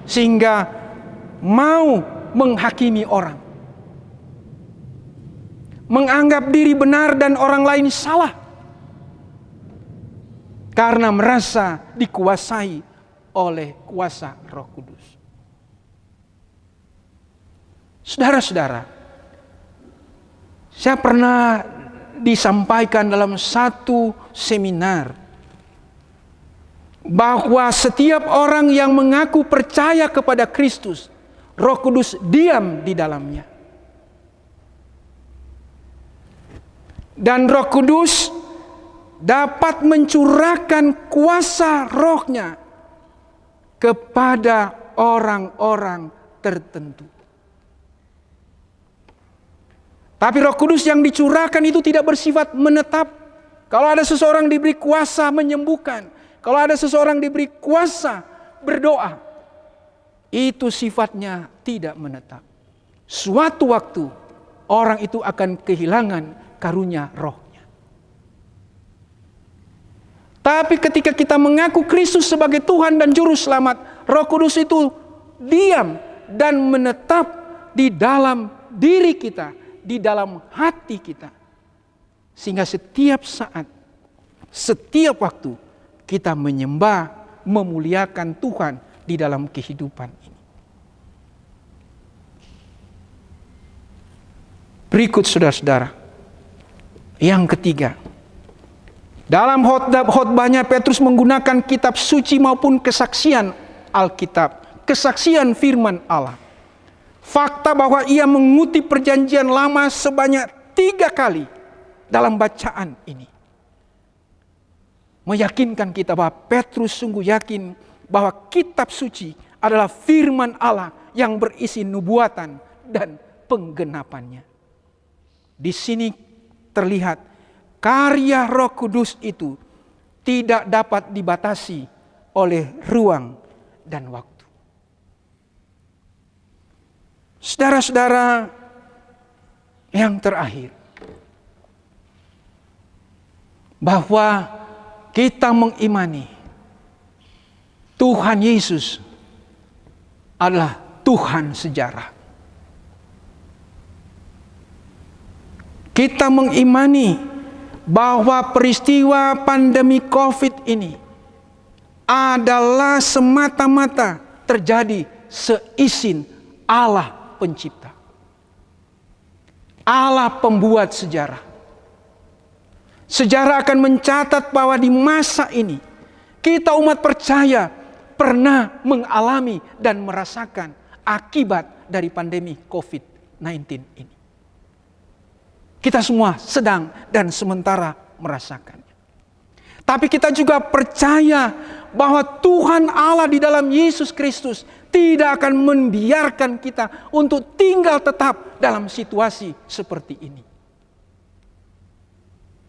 sehingga mau menghakimi orang, menganggap diri benar dan orang lain salah, karena merasa dikuasai oleh kuasa Roh Kudus. Saudara-saudara, saya pernah disampaikan dalam satu seminar bahwa setiap orang yang mengaku percaya kepada Kristus, Roh Kudus diam di dalamnya. Dan Roh Kudus dapat mencurahkan kuasa Roh-Nya kepada orang-orang tertentu. Tapi Roh Kudus yang dicurahkan itu tidak bersifat menetap. Kalau ada seseorang diberi kuasa menyembuhkan, kalau ada seseorang diberi kuasa berdoa, itu sifatnya tidak menetap. Suatu waktu orang itu akan kehilangan karunia rohnya. Tapi ketika kita mengaku Kristus sebagai Tuhan dan Juru Selamat, Roh Kudus itu diam dan menetap di dalam diri kita, di dalam hati kita. Sehingga setiap saat, setiap waktu kita menyembah, memuliakan Tuhan di dalam kehidupan ini. Berikut saudara-saudara, yang ketiga, dalam khotbahnya Petrus menggunakan kitab suci maupun kesaksian Alkitab, kesaksian firman Allah. Fakta bahwa ia mengutip perjanjian lama sebanyak 3 kali dalam bacaan ini meyakinkan kita bahwa Petrus sungguh yakin bahwa kitab suci adalah firman Allah yang berisi nubuatan dan penggenapannya. Di sini terlihat karya Roh Kudus itu tidak dapat dibatasi oleh ruang dan waktu. Saudara-saudara, yang terakhir, bahwa kita mengimani Tuhan Yesus adalah Tuhan sejarah. Kita mengimani bahwa peristiwa pandemi COVID ini adalah semata-mata terjadi seizin Allah Pencipta, Allah pembuat sejarah. Sejarah akan mencatat bahwa di masa ini kita umat percaya pernah mengalami dan merasakan akibat dari pandemi COVID-19 ini. Kita semua sedang dan sementara merasakannya. Tapi kita juga percaya bahwa Tuhan Allah di dalam Yesus Kristus tidak akan membiarkan kita untuk tinggal tetap dalam situasi seperti ini.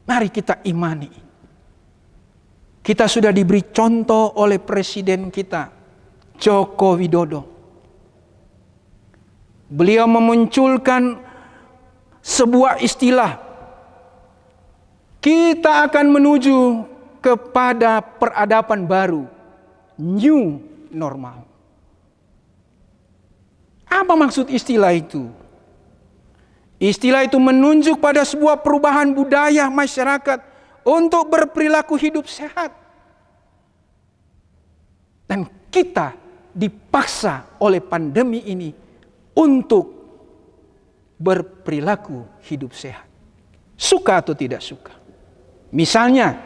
Mari kita imani. Kita sudah diberi contoh oleh Presiden kita, Joko Widodo. Beliau memunculkan sebuah istilah. Kita akan menuju kepada peradaban baru, new normal. Apa maksud istilah itu? Istilah itu menunjuk pada sebuah perubahan budaya masyarakat untuk berperilaku hidup sehat. Dan kita dipaksa oleh pandemi ini untuk berperilaku hidup sehat. Suka atau tidak suka. Misalnya,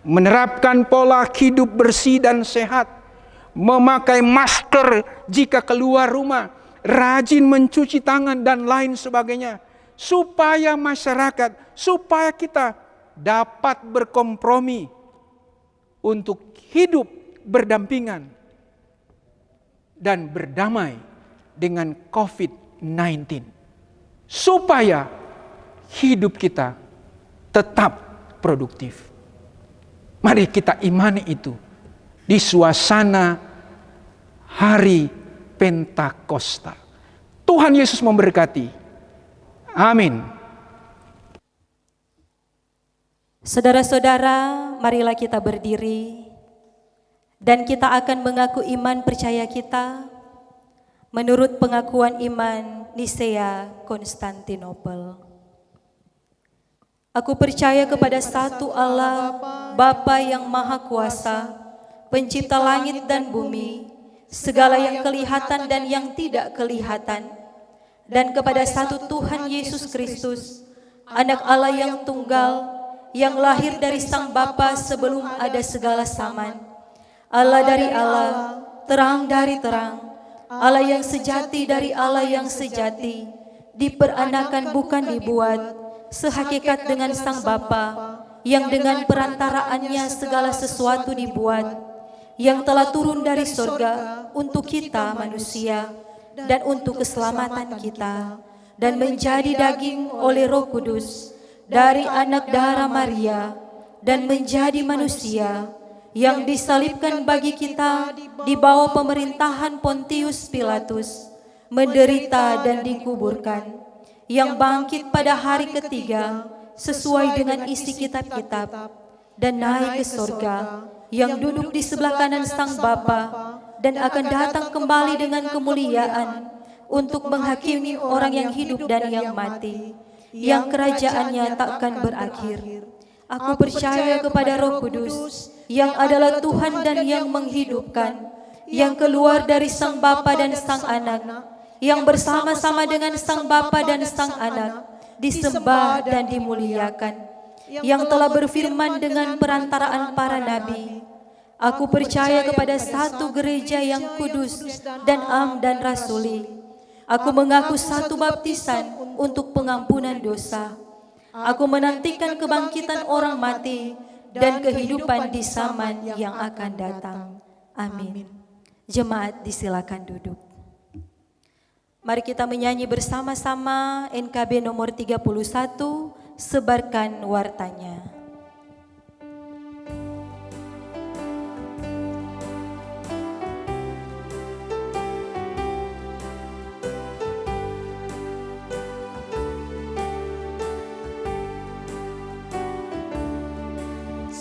menerapkan pola hidup bersih dan sehat, memakai masker jika keluar rumah, rajin mencuci tangan dan lain sebagainya, supaya masyarakat, supaya kita dapat berkompromi untuk hidup berdampingan dan berdamai dengan COVID-19, supaya hidup kita tetap produktif. Mari kita imani itu di suasana hari Pentakosta. Tuhan Yesus memberkati. Amin. Saudara-saudara, marilah kita berdiri dan kita akan mengaku iman percaya kita menurut pengakuan iman Nisea Konstantinopel. Aku percaya kepada satu Allah, Bapa yang Maha Kuasa, Pencipta langit dan bumi, segala yang kelihatan dan yang tidak kelihatan, dan kepada satu Tuhan Yesus Kristus, Anak Allah yang tunggal, yang lahir dari Sang Bapa sebelum ada segala zaman, Allah dari Allah, terang dari terang, Allah yang sejati dari Allah yang sejati, diperanakan bukan dibuat, sehakikat dengan Sang Bapa, yang dengan perantaraannya segala sesuatu dibuat, yang telah turun dari sorga untuk kita manusia, dan untuk keselamatan kita, dan menjadi daging oleh Roh Kudus, dari anak darah Maria, dan menjadi manusia, yang disalibkan bagi kita di bawah pemerintahan Pontius Pilatus, menderita dan dikuburkan, yang bangkit pada hari ketiga sesuai dengan isi kitab-kitab, dan naik ke sorga, yang duduk di sebelah kanan Sang Bapa, dan akan datang kembali dengan kemuliaan untuk menghakimi orang yang hidup dan yang mati, yang kerajaannya takkan berakhir. Aku percaya kepada Roh Kudus, yang adalah Tuhan dan yang menghidupkan, yang keluar dari Sang Bapa dan Sang Anak, yang bersama-sama dengan Sang Bapa dan Sang Anak, disembah dan dimuliakan, yang telah berfirman dengan perantaraan para nabi. Aku percaya kepada satu gereja yang kudus dan am dan rasuli. Aku mengaku satu baptisan untuk pengampunan dosa. Aku menantikan kebangkitan orang mati dan kehidupan di zaman yang akan datang. Amin. Jemaat disilakan duduk. Mari kita menyanyi bersama-sama NKB nomor 31, Sebarkan Wartanya.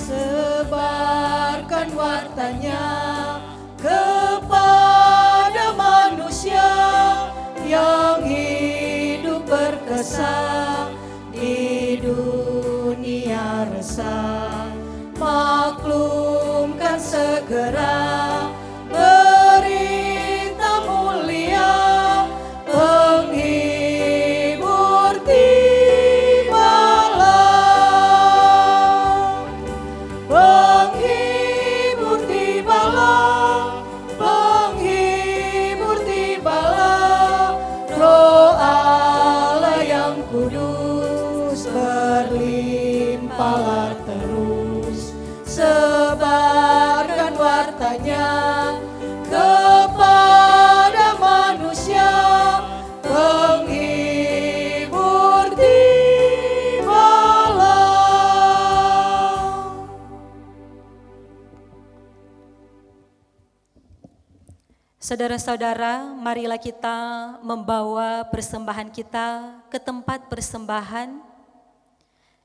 Sebarkan wartanya kepada manusia yang hidup berkesan di dunia resah. Maklumkan segera berita mulia, penghibur tibalah. Penghibur tibalah, penghibur tibalah, Roh Allah yang kudus berlimpahlah terus. Sebarkan wartanya kepada manusia, penghibur tibalah. Saudara-saudara, marilah kita membawa persembahan kita ke tempat persembahan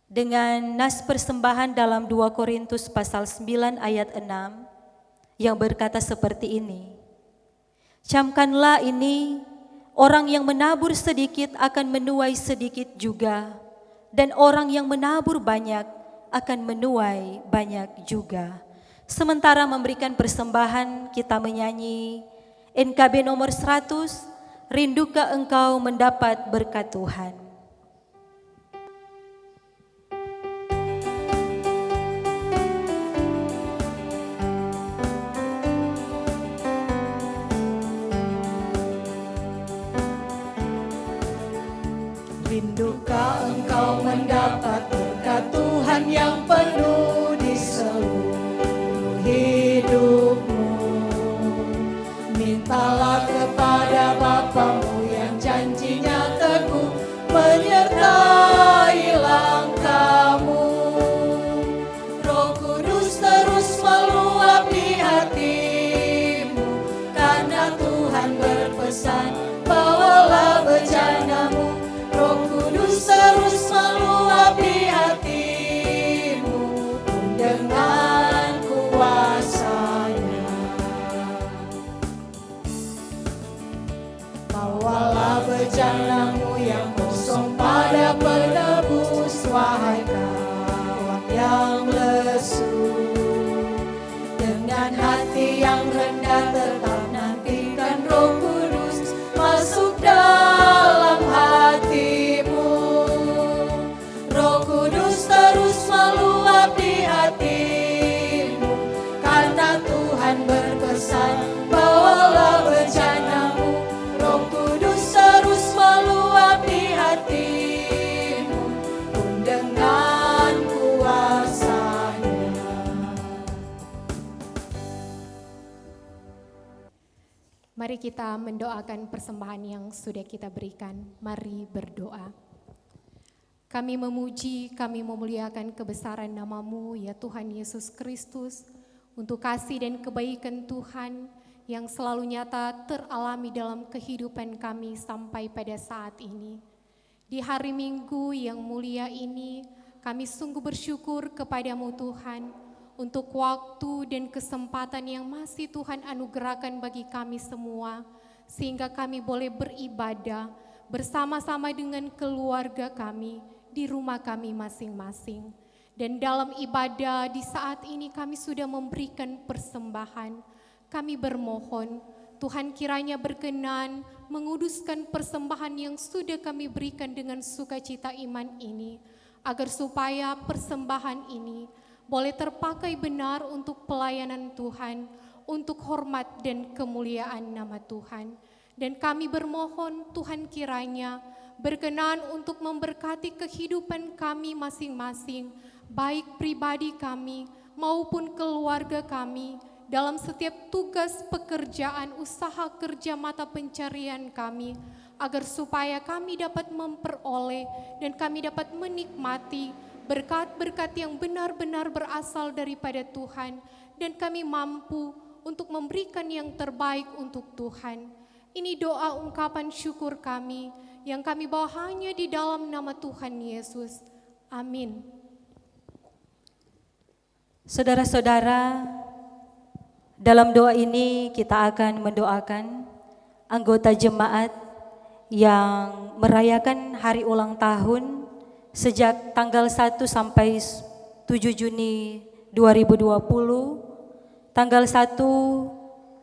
dengan nas persembahan dalam 2 Korintus pasal 9 ayat 6 yang berkata seperti ini. Camkanlah ini, orang yang menabur sedikit akan menuai sedikit juga, dan orang yang menabur banyak akan menuai banyak juga. Sementara memberikan persembahan, kita menyanyi NKB nomor 100, Rindukah engkau mendapat berkat Tuhan. Rindukah engkau mendapat berkat Tuhan yang penuh di seluruh hidupmu? Mintalah kepada Bapamu yang janjinya teguh, menyertai langkahmu. Roh Kudus terus meluapi hatimu, karena Tuhan berpesan, bawalah bejanamu. Roh Kudus terus meluapi hatimu, Bawalah bejanamu yang kosong pada penebus, wahai kawan yang lesu. Dengan hati yang rendah tetap nantikan Roh Kudus masuk dalam hatimu. Roh Kudus terus meluap di hatimu, karena Tuhan berpesan, bawalah bejanamu. Roh Kudus terus meluap di hatimu, pun dengan kuasa-Nya. Mari kita mendoakan persembahan yang sudah kita berikan. Mari berdoa. Kami memuji, kami memuliakan kebesaran nama-Mu, ya Tuhan Yesus Kristus, untuk kasih dan kebaikan Tuhan yang selalu nyata teralami dalam kehidupan kami sampai pada saat ini. Di hari Minggu yang mulia ini, kami sungguh bersyukur kepada-Mu Tuhan, untuk waktu dan kesempatan yang masih Tuhan anugerahkan bagi kami semua, sehingga kami boleh beribadah bersama-sama dengan keluarga kami, di rumah kami masing-masing. Dan dalam ibadah di saat ini kami sudah memberikan persembahan. Kami bermohon Tuhan kiranya berkenan menguduskan persembahan yang sudah kami berikan dengan sukacita iman ini, agar supaya persembahan ini boleh terpakai benar untuk pelayanan Tuhan, untuk hormat dan kemuliaan nama Tuhan. Dan kami bermohon Tuhan kiranya berkenan untuk memberkati kehidupan kami masing-masing, baik pribadi kami maupun keluarga kami, dalam setiap tugas pekerjaan, usaha kerja mata pencarian kami, agar supaya kami dapat memperoleh dan kami dapat menikmati berkat-berkat yang benar-benar berasal daripada Tuhan, dan kami mampu untuk memberikan yang terbaik untuk Tuhan. Ini doa ungkapan syukur kami yang kami bawa hanya di dalam nama Tuhan Yesus. Amin. Saudara-saudara, dalam doa ini kita akan mendoakan anggota jemaat yang merayakan hari ulang tahun sejak tanggal 1 sampai 7 Juni 2020. Tanggal 1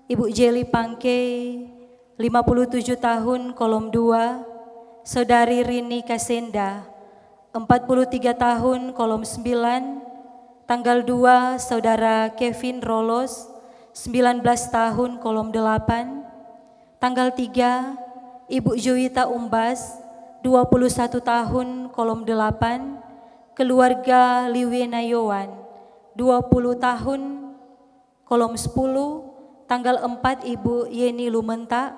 Ibu Jeli Pangke 57 tahun kolom 2, Saudari Rini Kasenda 43 tahun kolom 9, tanggal 2 Saudara Kevin Rolos 19 tahun kolom 8, tanggal 3 Ibu Juwita Umbas 21 tahun kolom 8, keluarga Liwena Yowan 20 tahun kolom 10, tanggal 4 Ibu Yeni Lumenta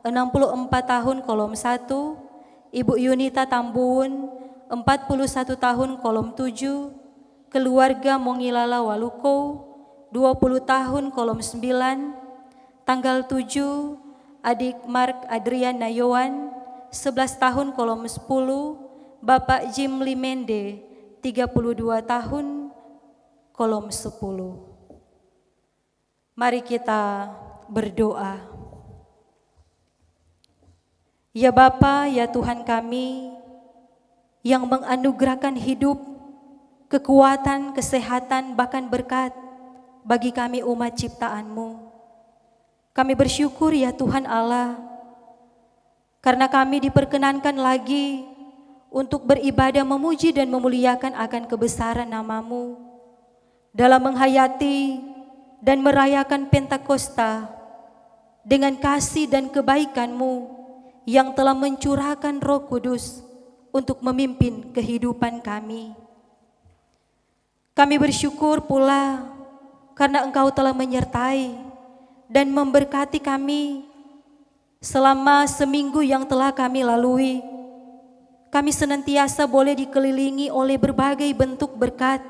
64 tahun kolom 1, Ibu Yunita Tambun 41 tahun kolom 7, keluarga Mongilala Waluko 20 tahun kolom 9, tanggal 7 adik Mark Adrian Nayowan 11 tahun kolom 10, Bapak Jim Limende 32 tahun kolom 10. Mari kita berdoa. Ya Bapa, ya Tuhan kami yang menganugerahkan hidup, kekuatan, kesehatan, bahkan berkat bagi kami umat ciptaan-Mu. Kami bersyukur ya Tuhan Allah, karena kami diperkenankan lagi untuk beribadah, memuji dan memuliakan akan kebesaran nama-Mu dalam menghayati dan merayakan Pentakosta dengan kasih dan kebaikan-Mu yang telah mencurahkan Roh Kudus untuk memimpin kehidupan kami. Kami bersyukur pula karena Engkau telah menyertai dan memberkati kami selama seminggu yang telah kami lalui. Kami senantiasa boleh dikelilingi oleh berbagai bentuk berkat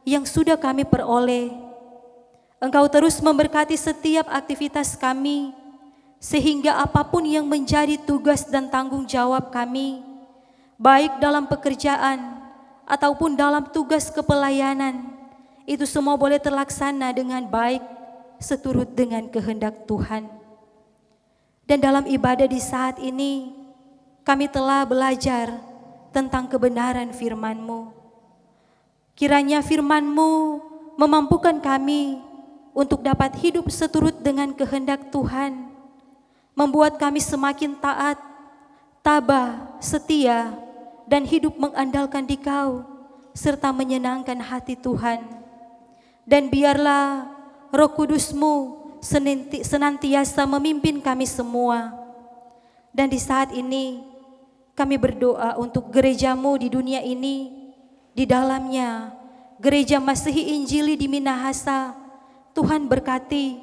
yang sudah kami peroleh. Engkau terus memberkati setiap aktivitas kami, sehingga apapun yang menjadi tugas dan tanggung jawab kami, baik dalam pekerjaan ataupun dalam tugas kepelayanan, itu semua boleh terlaksana dengan baik seturut dengan kehendak Tuhan. Dan dalam ibadah di saat ini, kami telah belajar tentang kebenaran firman-Mu. Kiranya firman-Mu memampukan kami untuk dapat hidup seturut dengan kehendak Tuhan, membuat kami semakin taat, tabah, setia, dan hidup mengandalkan Dikau, serta menyenangkan hati Tuhan. Dan biarlah Roh Kudus-Mu senantiasa memimpin kami semua. Dan di saat ini kami berdoa untuk gereja-Mu di dunia ini, di dalamnya Gereja Masihi Injili di Minahasa. Tuhan berkati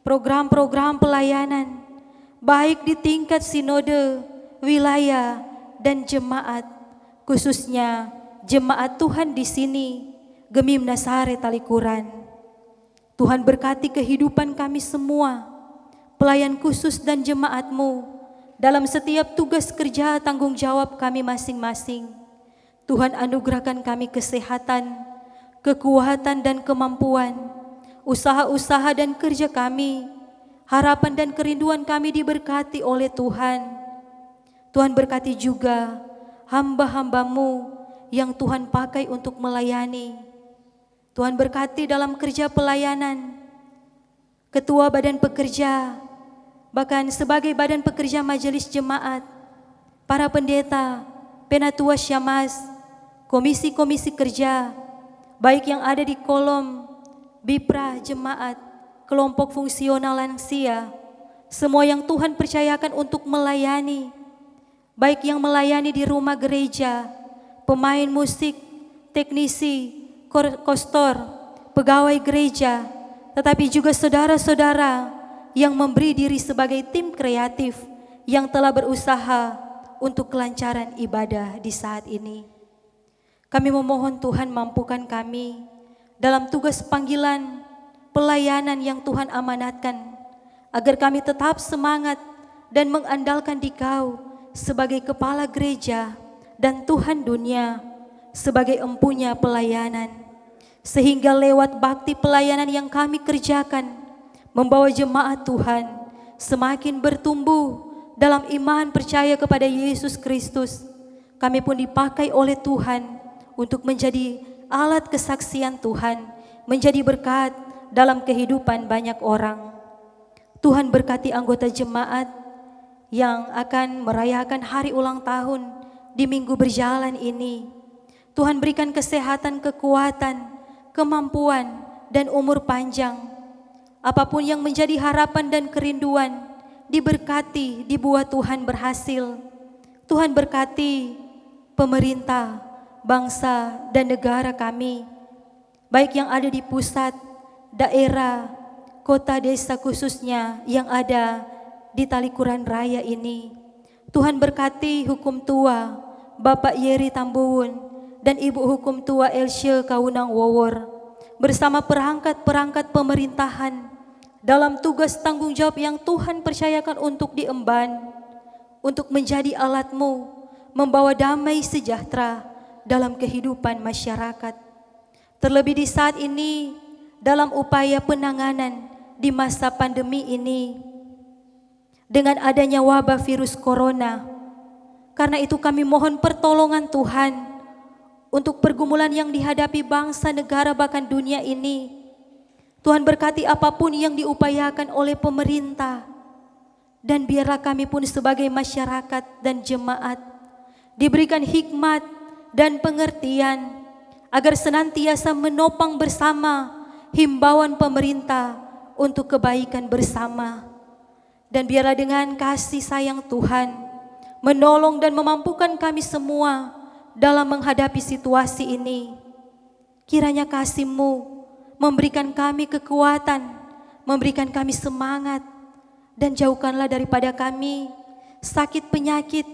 program-program pelayanan, baik di tingkat sinode, wilayah, dan jemaat, khususnya jemaat Tuhan di sini, Gemim Nasare Talikuran. Tuhan berkati kehidupan kami semua, pelayan khusus dan jemaat-Mu dalam setiap tugas kerja tanggung jawab kami masing-masing. Tuhan anugerahkan kami kesehatan, kekuatan dan kemampuan, usaha-usaha dan kerja kami, harapan dan kerinduan kami diberkati oleh Tuhan. Tuhan berkati juga hamba-hamba-Mu yang Tuhan pakai untuk melayani. Tuhan berkati dalam kerja pelayanan, ketua badan pekerja, bahkan sebagai badan pekerja majelis jemaat, para pendeta, penatua syamas, komisi-komisi kerja, baik yang ada di kolom, bipra, jemaat, kelompok fungsional lansia, semua yang Tuhan percayakan untuk melayani, baik yang melayani di rumah gereja, pemain musik, teknisi, kostor, pegawai gereja, tetapi juga saudara-saudara yang memberi diri sebagai tim kreatif yang telah berusaha untuk kelancaran ibadah di saat ini. Kami memohon Tuhan mampukan kami dalam tugas panggilan pelayanan yang Tuhan amanatkan, agar kami tetap semangat dan mengandalkan Dikau sebagai kepala gereja dan Tuhan dunia sebagai empunya pelayanan. Sehingga lewat bakti pelayanan yang kami kerjakan, membawa jemaat Tuhan semakin bertumbuh dalam iman percaya kepada Yesus Kristus. Kami pun dipakai oleh Tuhan untuk menjadi alat kesaksian Tuhan, menjadi berkat dalam kehidupan banyak orang. Tuhan berkati anggota jemaat yang akan merayakan hari ulang tahun di minggu berjalan ini. Tuhan berikan kesehatan, kekuatan, kemampuan, dan umur panjang. Apapun yang menjadi harapan dan kerinduan, diberkati, dibuat Tuhan berhasil. Tuhan berkati pemerintah, bangsa, dan negara kami, baik yang ada di pusat, daerah, kota, desa, khususnya yang ada di Talikuran Raya ini. Tuhan berkati hukum tua Bapak Yeri Tambuwun dan Ibu Hukum Tua Elsye Kaunang Wowor bersama perangkat-perangkat pemerintahan dalam tugas tanggung jawab yang Tuhan percayakan untuk diemban, untuk menjadi alat-Mu membawa damai sejahtera dalam kehidupan masyarakat. Terlebih di saat ini dalam upaya penanganan di masa pandemi ini dengan adanya wabah virus corona. Karena itu kami mohon pertolongan Tuhan untuk pergumulan yang dihadapi bangsa, negara, bahkan dunia ini. Tuhan berkati apapun yang diupayakan oleh pemerintah. Dan biarlah kami pun sebagai masyarakat dan jemaat diberikan hikmat dan pengertian agar senantiasa menopang bersama himbauan pemerintah untuk kebaikan bersama. Dan biarlah dengan kasih sayang Tuhan menolong dan memampukan kami semua dalam menghadapi situasi ini. Kiranya kasih-Mu memberikan kami kekuatan, memberikan kami semangat, dan jauhkanlah daripada kami sakit penyakit,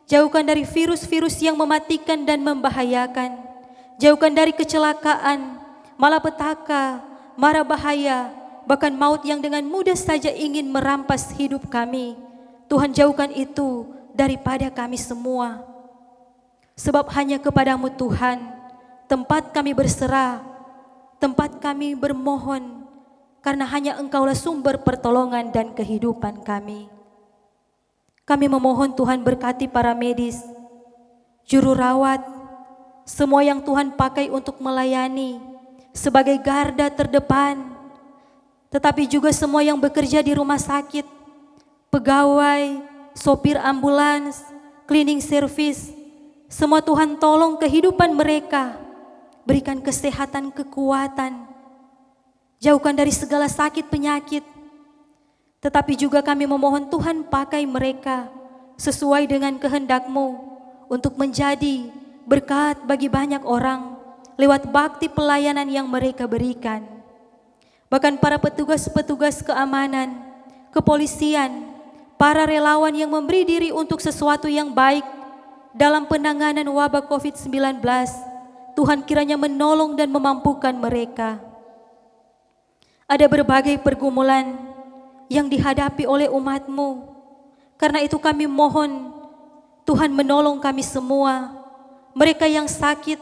jauhkan dari virus-virus yang mematikan dan membahayakan, jauhkan dari kecelakaan, malapetaka, mara bahaya, bahkan maut yang dengan mudah saja ingin merampas hidup kami. Tuhan jauhkan itu daripada kami semua. Sebab hanya kepada-Mu Tuhan tempat kami berserah, tempat kami bermohon, karena hanya Engkaulah sumber pertolongan dan kehidupan kami. Kami memohon Tuhan berkati para medis, juru rawat, semua yang Tuhan pakai untuk melayani sebagai garda terdepan, tetapi juga semua yang bekerja di rumah sakit, pegawai, sopir ambulans, cleaning service, semua Tuhan tolong kehidupan mereka, berikan kesehatan, kekuatan, jauhkan dari segala sakit penyakit. Tetapi juga kami memohon Tuhan pakai mereka sesuai dengan kehendak-Mu untuk menjadi berkat bagi banyak orang lewat bakti pelayanan yang mereka berikan. Bahkan para petugas-petugas keamanan, kepolisian, para relawan yang memberi diri untuk sesuatu yang baik dalam penanganan wabah COVID-19, Tuhan kiranya menolong dan memampukan mereka. Ada berbagai pergumulan yang dihadapi oleh umat-Mu. Karena itu kami mohon Tuhan menolong kami semua. Mereka yang sakit,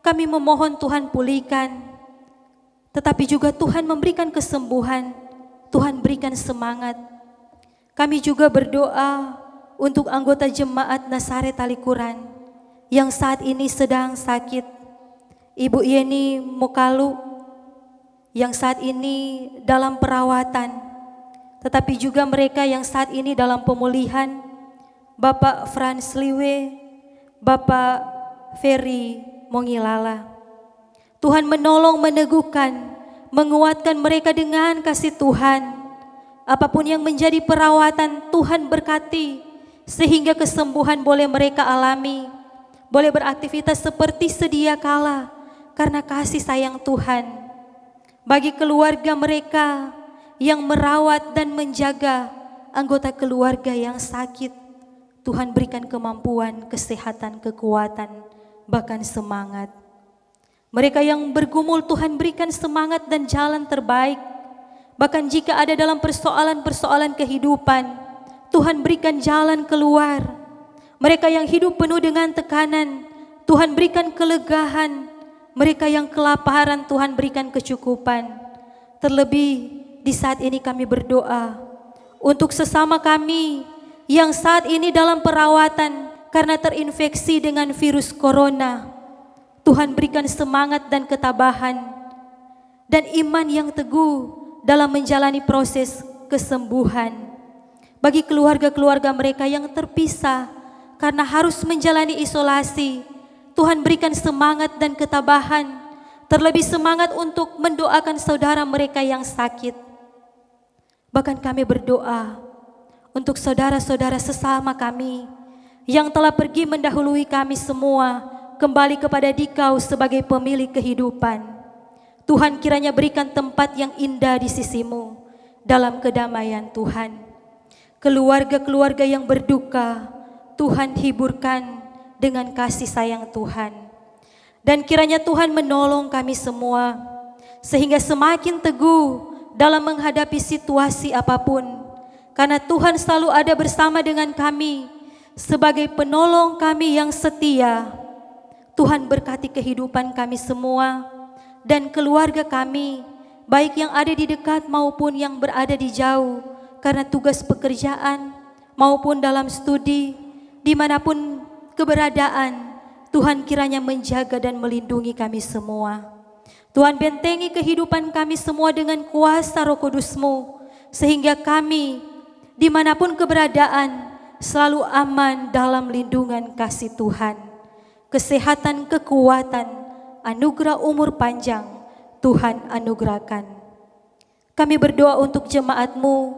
kami memohon Tuhan pulihkan. Tetapi juga Tuhan memberikan kesembuhan, Tuhan berikan semangat. Kami juga berdoa untuk anggota jemaat Nazaret Talikuran yang saat ini sedang sakit. Ibu Yeni Mokalu yang saat ini dalam perawatan. Tetapi juga mereka yang saat ini dalam pemulihan, Bapak Frans Liwe, Bapak Ferry Mongilala. Tuhan menolong, meneguhkan, menguatkan mereka dengan kasih Tuhan. Apapun yang menjadi perawatan, Tuhan berkati, sehingga kesembuhan boleh mereka alami, boleh beraktivitas seperti sedia kala, karena kasih sayang Tuhan. Bagi keluarga mereka yang merawat dan menjaga anggota keluarga yang sakit, Tuhan berikan kemampuan, kesehatan, kekuatan, bahkan semangat. Mereka yang bergumul, Tuhan berikan semangat dan jalan terbaik. Bahkan jika ada dalam persoalan-persoalan kehidupan, Tuhan berikan jalan keluar. Mereka yang hidup penuh dengan tekanan, Tuhan berikan kelegaan. Mereka yang kelaparan, Tuhan berikan kecukupan. Terlebih di saat ini kami berdoa untuk sesama kami yang saat ini dalam perawatan karena terinfeksi dengan virus corona. Tuhan berikan semangat dan ketabahan dan iman yang teguh dalam menjalani proses kesembuhan. Bagi keluarga-keluarga mereka yang terpisah karena harus menjalani isolasi, Tuhan berikan semangat dan ketabahan, terlebih semangat untuk mendoakan saudara mereka yang sakit. Bahkan kami berdoa untuk saudara-saudara sesama kami yang telah pergi mendahului kami semua kembali kepada Dikau sebagai pemilik kehidupan. Tuhan kiranya berikan tempat yang indah di sisi-Mu dalam kedamaian Tuhan. Keluarga-keluarga yang berduka, Tuhan hiburkan dengan kasih sayang Tuhan. Dan kiranya Tuhan menolong kami semua sehingga semakin teguh dalam menghadapi situasi apapun, karena Tuhan selalu ada bersama dengan kami sebagai penolong kami yang setia. Tuhan berkati kehidupan kami semua dan keluarga kami, baik yang ada di dekat maupun yang berada di jauh, karena tugas pekerjaan maupun dalam studi, dimanapun keberadaan, Tuhan kiranya menjaga dan melindungi kami semua. Tuhan bentengi kehidupan kami semua dengan kuasa Roh Kudus-Mu, sehingga kami dimanapun keberadaan selalu aman dalam lindungan kasih Tuhan. Kesehatan, kekuatan, anugerah umur panjang Tuhan anugerahkan. Kami berdoa untuk jemaat-Mu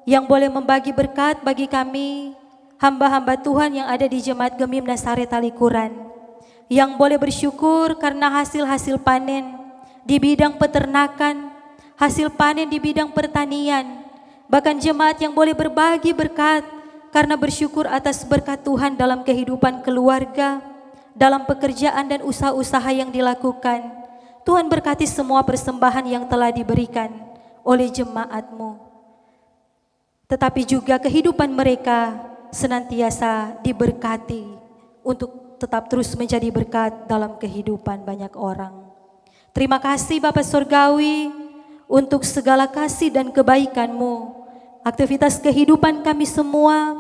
yang boleh membagi berkat bagi kami, hamba-hamba Tuhan yang ada di Jemaat Gemim Nazaret Talikuran, yang boleh bersyukur karena hasil-hasil panen di bidang peternakan, hasil panen di bidang pertanian, bahkan jemaat yang boleh berbagi berkat karena bersyukur atas berkat Tuhan dalam kehidupan keluarga, dalam pekerjaan dan usaha-usaha yang dilakukan. Tuhan berkati semua persembahan yang telah diberikan oleh jemaat-Mu. Tetapi juga kehidupan mereka senantiasa diberkati untuk tetap terus menjadi berkat dalam kehidupan banyak orang. Terima kasih Bapa Surgawi untuk segala kasih dan kebaikan-Mu. Aktivitas kehidupan kami semua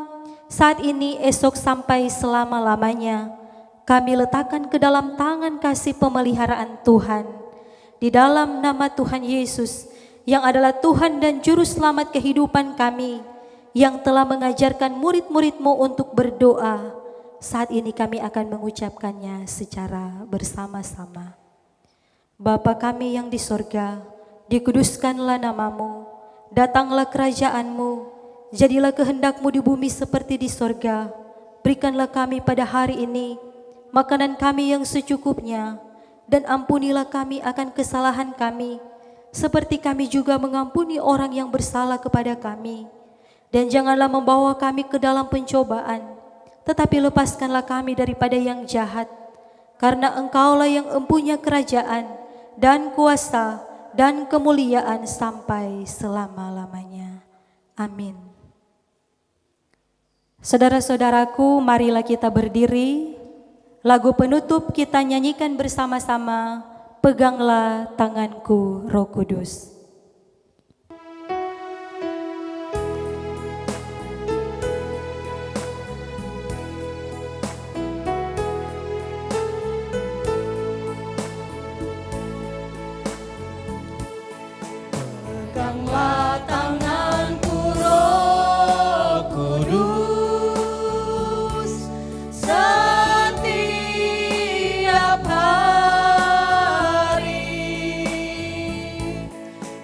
saat ini, esok sampai selama-lamanya, kami letakkan ke dalam tangan kasih pemeliharaan Tuhan. Di dalam nama Tuhan Yesus, yang adalah Tuhan dan Juru Selamat kehidupan kami, yang telah mengajarkan murid-murid-Mu untuk berdoa, saat ini kami akan mengucapkannya secara bersama-sama. Bapa kami yang di sorga, dikuduskanlah nama-Mu, datanglah kerajaan-Mu, jadilah kehendak-Mu di bumi seperti di sorga. Berikanlah kami pada hari ini makanan kami yang secukupnya, dan ampunilah kami akan kesalahan kami, seperti kami juga mengampuni orang yang bersalah kepada kami. Dan janganlah membawa kami ke dalam pencobaan, tetapi lepaskanlah kami daripada yang jahat, karena Engkaulah yang empunya kerajaan dan kuasa dan kemuliaan sampai selama-lamanya. Amin. Saudara-saudaraku, marilah kita berdiri. Lagu penutup kita nyanyikan bersama-sama, Peganglah Tanganku Roh Kudus. Peganglah tanganku Roh Kudus, setiap hari.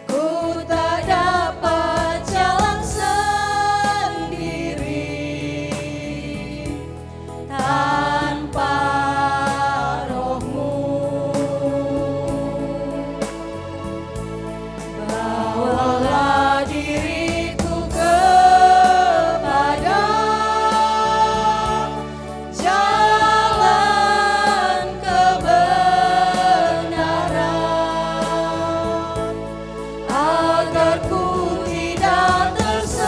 Ku tak dapat jalan sendiri tanpa Roh-Mu. Bawalah diriku kepada jalan kebenaran, agar ku tidak tersesat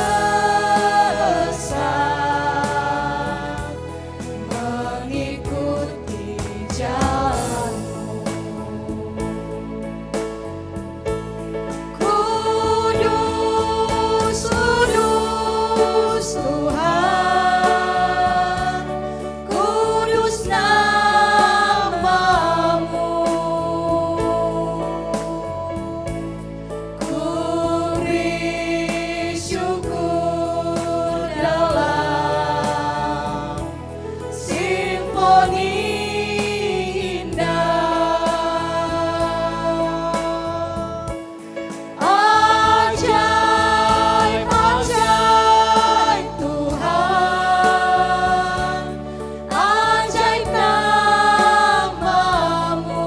mengikuti jalan-Mu. Kudus, kudus Tuhan, kudus nama-Mu. Ku beri syukur dalam simfoni indah. Ajaib, ajaib Tuhan, ajaib nama-Mu.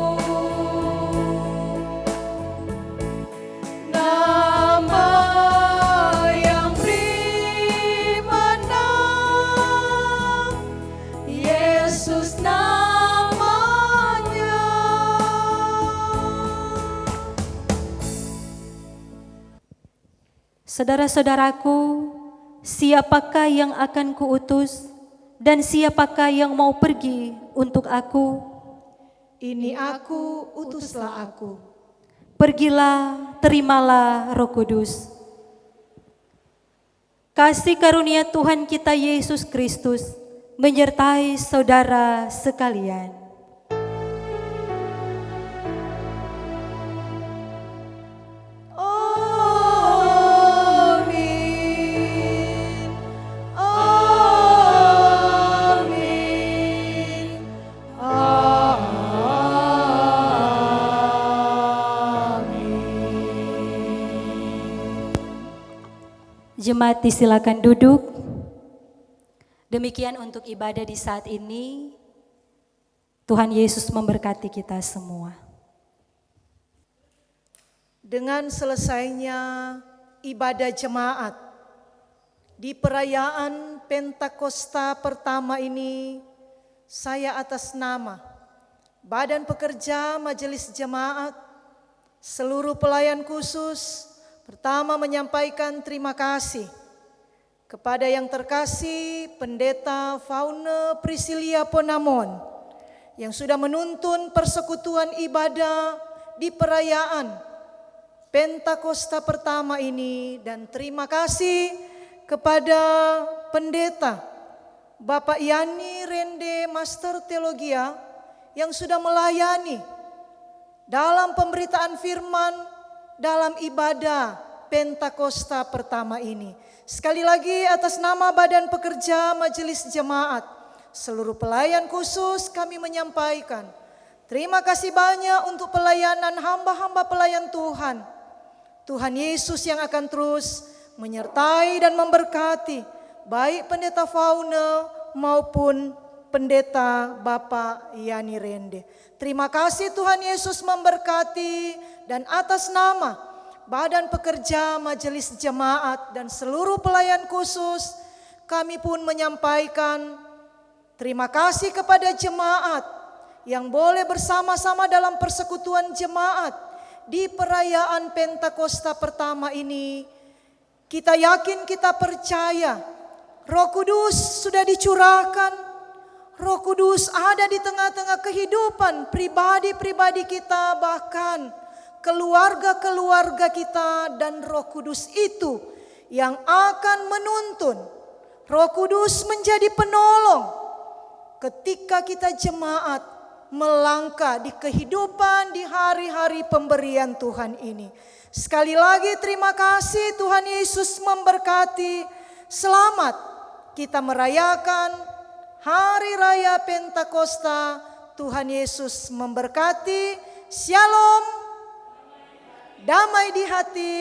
Nama yang beri menang, Yesus namanya. Saudara-saudaraku, siapakah yang akan kuutus dan siapakah yang mau pergi untuk aku? Ini aku, utuslah aku. Pergilah, terimalah Roh Kudus. Kasih karunia Tuhan kita Yesus Kristus menyertai saudara sekalian. Amin. Amin. Amin. Jemaat disilakan duduk. Demikian untuk ibadah di saat ini. Tuhan Yesus memberkati kita semua. Dengan selesainya ibadah jemaat di perayaan Pentakosta pertama ini, saya atas nama Badan Pekerja Majelis Jemaat, seluruh pelayan khusus, pertama menyampaikan terima kasih kepada yang terkasih Pendeta Faune Priscilia Ponamon yang sudah menuntun persekutuan ibadah di perayaan Pentakosta pertama ini, dan terima kasih kepada Pendeta Bapak Yani Rende Master Teologia yang sudah melayani dalam pemberitaan firman dalam ibadah Pentakosta pertama ini. Sekali lagi atas nama Badan Pekerja Majelis Jemaat, seluruh pelayan khusus kami menyampaikan terima kasih banyak untuk pelayanan hamba-hamba pelayan Tuhan. Tuhan Yesus yang akan terus menyertai dan memberkati baik Pendeta Fauna maupun Pendeta Bapak Yani Rende. Terima kasih Tuhan Yesus memberkati, dan atas nama Badan Pekerja Majelis Jemaat dan seluruh pelayan khusus, kami pun menyampaikan terima kasih kepada jemaat yang boleh bersama-sama dalam persekutuan jemaat di perayaan Pentakosta pertama ini. Kita yakin, kita percaya Roh Kudus sudah dicurahkan. Roh Kudus ada di tengah-tengah kehidupan pribadi-pribadi kita, bahkan keluarga-keluarga kita, dan Roh Kudus itu yang akan menuntun. Roh Kudus menjadi penolong ketika kita jemaat melangkah di kehidupan di hari-hari pemberian Tuhan ini. Sekali lagi terima kasih, Tuhan Yesus memberkati. Selamat kita merayakan Hari Raya Pentakosta. Tuhan Yesus memberkati. Shalom. Damai di hati.